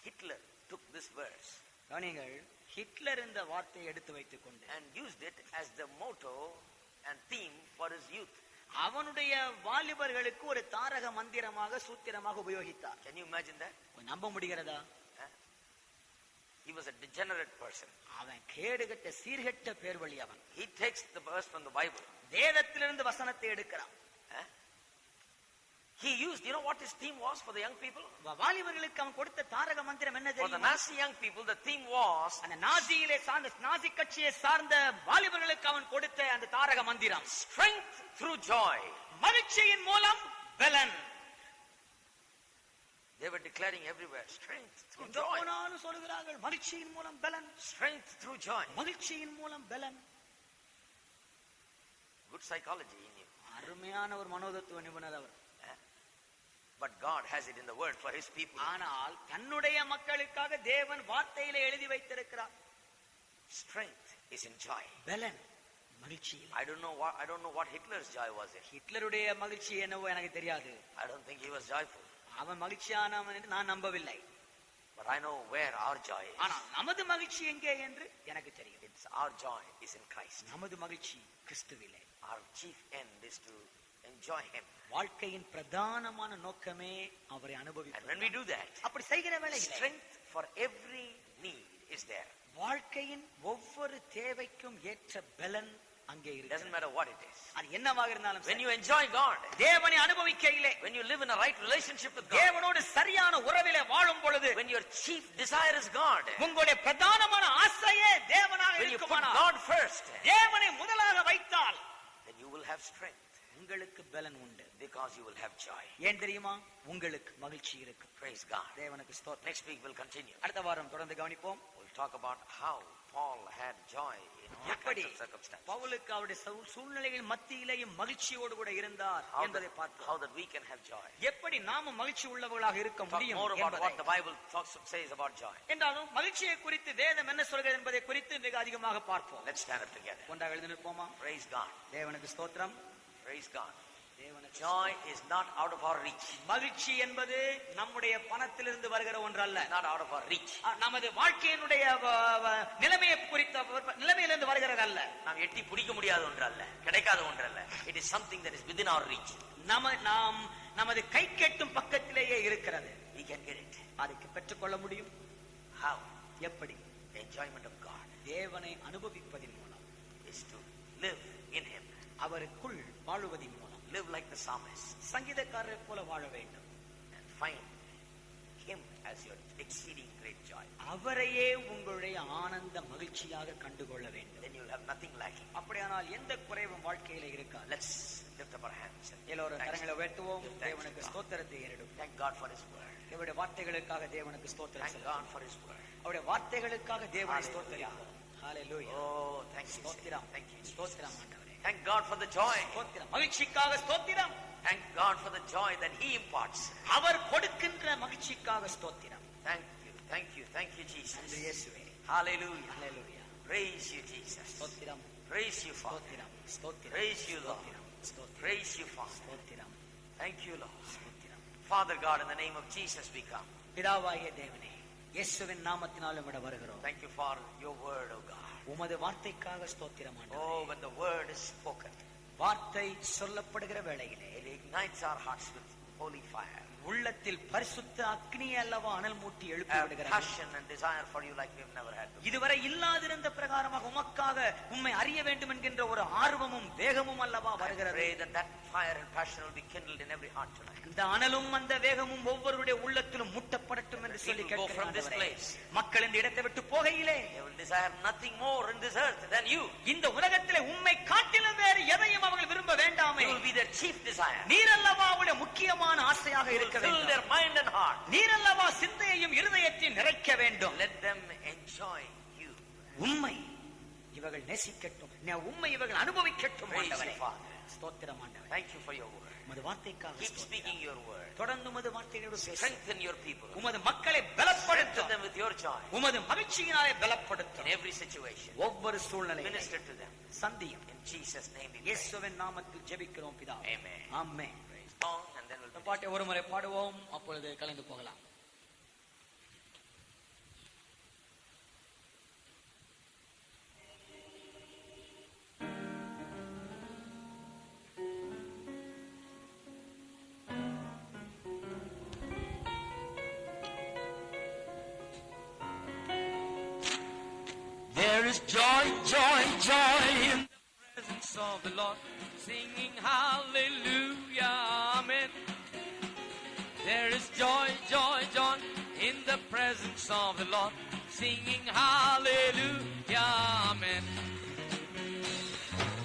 Hitler took this verse கவனிங்கள், ஹிட்லர் இந்த வார்த்தையை எடுத்து வைத்துக் கொண்டு and used it as the motto and theme for his youth. அவனுடைய வாலிபர்களுக்கு ஒரு தாரக மந்திரமாக சூத்திரமாக உபயோகித்தார். Can you imagine that? நம்ப முடிகிறதா? He was a degenerate person. அவன் கேடுகட்ட சீர்கெட்ட பேர்வழி. அவன் He takes the verse from the Bible. வேதத்திலிருந்து வசனத்தை எடுக்கிறான். He used, what his theme was for the young people? வாலிபர்களுக்கு அவன் கொடுத்த தாரக மந்திரம் என்ன For the தெரியுமா? Nazi young people, the theme was அந்த நாசி கட்சியை சார்ந்த வாலிபர்களுக்கு அவன் கொடுத்த அந்த தாரக மந்திரம், strength through joy. மகிழ்ச்சியின் மூலம் பலன். They were declaring everywhere, strength through எங்க joy. போனாலும் சொல்கிறார்கள், மகிழ்ச்சியின் மூலம் பலன், Strength through joy. மகிழ்ச்சியின் மூலம் பலன். Good psychology in you. அருமையான ஒரு மனோதத்துவ நிபுணர் அவர். But God has it in the word for His people. ஆனால் தன்னுடைய மக்களுக்காக தேவன் வார்த்தையிலே எழுதி வைத்திருக்கிறார். Strength is in joy. பலன் மகிழ்ச்சி இல்லை. I don't know what Hitler's joy was in. ஹிட்லருடைய மகிழ்ச்சி என்னவோ எனக்கு தெரியாது. I don't think he was joyful. அவன் மகிழ்ச்சியானவன் என்று நான் நம்பவில்லை. But I know where our joy is. ஆனால் நமது மகிழ்ச்சி எங்கே என்று எனக்கு தெரியும். It's our joy is in Christ. நமது மகிழ்ச்சி கிறிஸ்துவிலே. Our chief end is to enjoy him. வாழ்க்கையின் பிரதானமான நோக்கமே அவரை And அனுபவிப்பது. when we do that, அப்படி செய்கிற வேளையில் strength for every need is there. வாழ்க்கையின் ஒவ்வொரு தேவைக்கும் ஏற்ற பலன் அங்கே It இருக்கு. doesn't matter what it is. அது என்னவாக இருந்தாலும் When சரி. you enjoy God, தேவனை அனுபவிக்கையிலே, when you live in a right relationship with God, தேவனோடு சரியான உறவிலே வாழும் பொழுது, when your chief desire is God, உங்களுடைய பிரதானமான ஆசையே தேவனாக when you put இருக்குமானால், God first, தேவனை முதலாக வைத்தால், then you will have strength உங்களுக்கு பலன் உண்டு. because you will have joy. ஏன் தெரியுமா? உங்களுக்கு மகிழ்ச்சி இருக்கு. Praise God. தேவனுக்கு ஸ்தோத்திரம். Next week we'll continue. அடுத்த வாரம் தொடர்ந்து கவனிப்போம். We'll talk about how Paul had joy in all எப்படி kinds of circumstances. பவுலுக்கு அவருடைய சூழ்நிலைகள் மத்தியிலேயும் மகிழ்ச்சியோடு கூட இருந்தார் என்பதை பார்ப்போம். How that we can have joy. எப்படி நாம மகிழ்ச்சி உள்ளவர்களாக இருக்க Talk முடியும் more about என்பதை. what the Bible says about joy. என்றாலும் மகிழ்ச்சியை குறித்து வேதம் என்ன சொல்கிறது என்பதை குறித்து மிக அதிகமாக பார்ப்போம். Let's stand up together. ஒன்றாக எழுந்து நிற்போமா? Praise God. தேவனுக்கு ஸ்தோத்திரம். Praise God. தேவனுக்கு Joy is not out of our reach. மகிழ்ச்சி என்பது நம்முடைய பணத்திலிருந்து வருகிற ஒன்றல்ல. Not out of our reach. நமது வாழ்க்கையினுடைய நிலைமையை குறித்த நிலைமையிலிருந்து வருகிறது அல்ல. நாம் எட்டி பிடிக்க முடியாத ஒன்று அல்ல, கிடைக்காத ஒன்று அல்ல. It is something that is within our reach. நாம் நமது கை கெட்டும் பக்கத்திலேயே இருக்கிறது. We can get it. அதுக்கு பெற்றுக்கொள்ள முடியும். How? எப்படி? The enjoyment of God தேவனை அனுபவிப்பதின் மூலம், is to live in Him. அவருக்குள் வாழுவதின் மூலம். Live like the psalmist சங்கீதக்காரரை போல வாழ வேண்டும். and find Him as your exceeding great joy. அவரையே உங்களுடைய ஆனந்த மகிழ்ச்சியாக கண்டுகொள்ள வேண்டும். Then you will have nothing lacking. அப்படியானால் எந்த குறைவும் வாழ்க்கையில இருக்காது. Let's lift up our hands. and எல்லோரும் thanks கரங்களை உயர்த்துவோம். Thanks to தேவனுக்கு God. ஸ்தோத்திரத்தை ஏறிடும். Thank God for His word. தேவனுடைய வார்த்தைகளுக்காக தேவனுக்கு ஸ்தோத்திரம் Thank செலுத்துவோம். God for His word. அவருடைய வார்த்தைகளுக்காக தேவனை Hallelujah. ஸ்தோத்திரிப்போம். Hallelujah. Oh, thank you. ஸ்தோத்திரம். Thank you. ஸ்தோத்திரம் ஆண்டவரே. Thank God for the joy. ஸ்தோத்திரம். மகிழ்ச்சிக்காக ஸ்தோத்திரம். Thank God for the joy that He imparts. அவர் கொடுக்கின்ற மகிழ்ச்சிக்காக ஸ்தோத்திரம். Thank you. Thank you. Thank you, Jesus. நன்றி இயேசுவே. Hallelujah. Hallelujah. Praise you, Jesus. ஸ்தோத்திரம். Praise you, Father. ஸ்தோத்திரம். ஸ்தோத்திரம். Praise you, Lord. ஸ்தோத்திரம். ஸ்தோத்திரம். Praise you, Father. ஸ்தோத்திரம். Thank you, Lord. ஸ்தோத்திரம். Father God, in the name of Jesus we come. பிதாவாகிய தேவனே, இயேசுவின் நாமத்தினால் உம்மிட வருகிறோம். Thank you for your word, oh God. உமது வார்த்தைக்காக ஸ்தோத்திரம் ஆண்டவரே. Oh, when the word is spoken, வார்த்தை சொல்லப்படுகிற வேளையிலே it ignites our hearts with holy fire. உள்ளத்தில் பரிசுத்த அக்னி அல்லவா அனல் மூட்டி எழுப்பி Have விடுகிறது. passion and desire for you like we've never had before. இதுவரை இல்லாதிருந்த பிரகாரமாக உமக்காக உம்மை அறிய வேண்டும் என்கின்ற ஒரு ஆர்வமும் வேகமும் அல்லவா I வருகிறது. pray that that fire and passion will be kindled in every heart tonight. இந்த அனலும் அந்த வேகமும் ஒவ்வொருடைய உள்ளத்திலும் முட்டப்படட்டும் என்று சொல்லி People go from this கேட்கிறேன். place. மக்கள் இந்த இடத்தை விட்டு போகையிலே They will desire nothing more in this earth than you. இந்த உலகத்திலே உம்மை காட்டிலும் வேறு எதையும் அவர்கள் விரும்ப வேண்டாமே. You will be their chief desire. நீரல்லவா அவருடைய முக்கியமான ஆசையாக You will இருக்க fill their வேண்டும். mind and heart. நீரல்லவா சிந்தையையும் இருதயத்தையும் நிறைக்க வேண்டும். Let them enjoy you. உம்மை இவர்கள் நேசிக்கட்டும், உம்மை இவர்கள் அனுபவிக்கட்டும். Praise you, ஆண்டவரே. Father. ஸ்தோத்திரம் ஆண்டவரே. Thank you for your word. உமது வார்த்தைக்காக Keep ஸ்தோத்திரம். speaking your word. தொடர்ந்து உமது வார்த்தைகளோடு பேசும். Strengthen your people. உமது மக்களை Strengthen பலப்படுத்தும். them with your joy உமது மகிழ்ச்சியினாலே பலப்படுத்தும். in every situation. ஒவ்வொரு சூழ்நிலையிலும் Minister to them. சந்தியும். In Jesus' name we pray. இயேசுவின் நாமத்தில் ஜெபிக்கிறோம் பிதாவே. Amen. Amen. Praise God, and then we'll இந்த பாட்டை ஒரு முறை பாடுவோம், அப்பொழுது கலந்து போகலாம். There is joy, joy, joy in the presence of the Lord, singing hallelujah, amen. There is joy, joy, joy in the presence of the Lord, singing hallelujah, amen.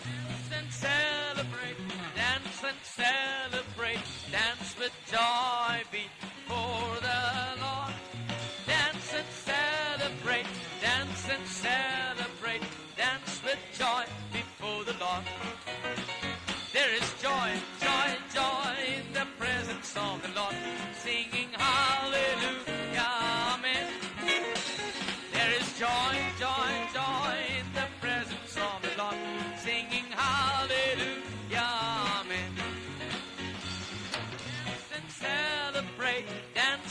Dance and celebrate, dance and celebrate, dance with joy before the Lord. Dance and celebrate, dance and celebrate, dance with joy before the Lord. There is joy, joy, joy in the presence of the Lord, singing hallelujah, amen. There is joy, joy, joy in the presence of the Lord, singing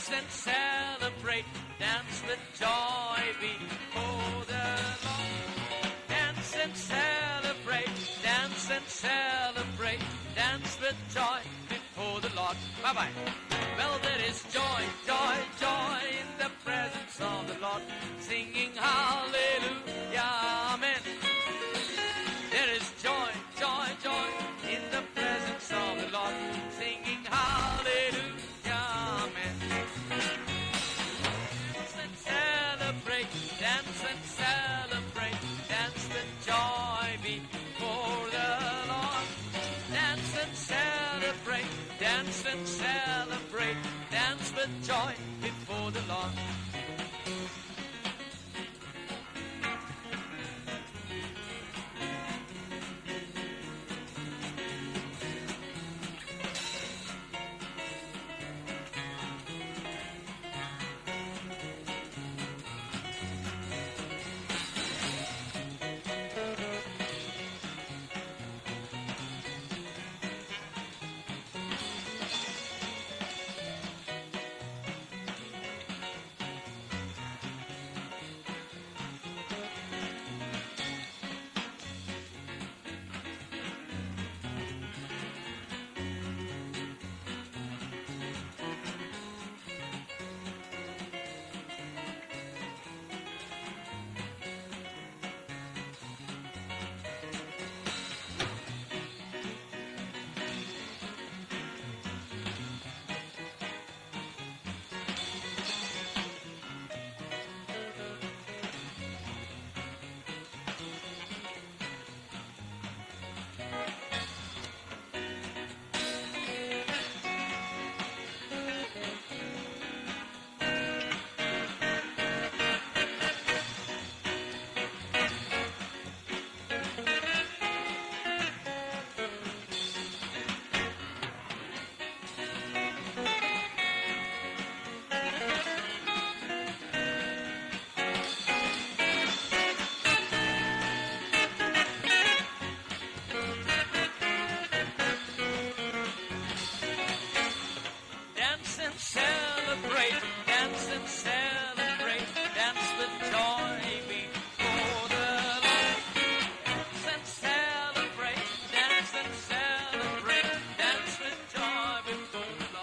Dance and celebrate, dance with joy before the Lord. Dance and celebrate, dance and celebrate, dance with joy before the Lord. Bye-bye. Well, there is joy, joy, joy in the presence of the Lord, singing hallelujah, amen. There is joy, joy, joy in the presence of the Lord, singing hallelujah, amen. Dance and celebrate, dance and celebrate, dance with joy before the Lord. Dance and celebrate, dance and celebrate, dance with joy before the Lord. Dance and celebrate, dance and celebrate, dance with joy before the Lord. Dance and celebrate, dance and celebrate, dance with joy before the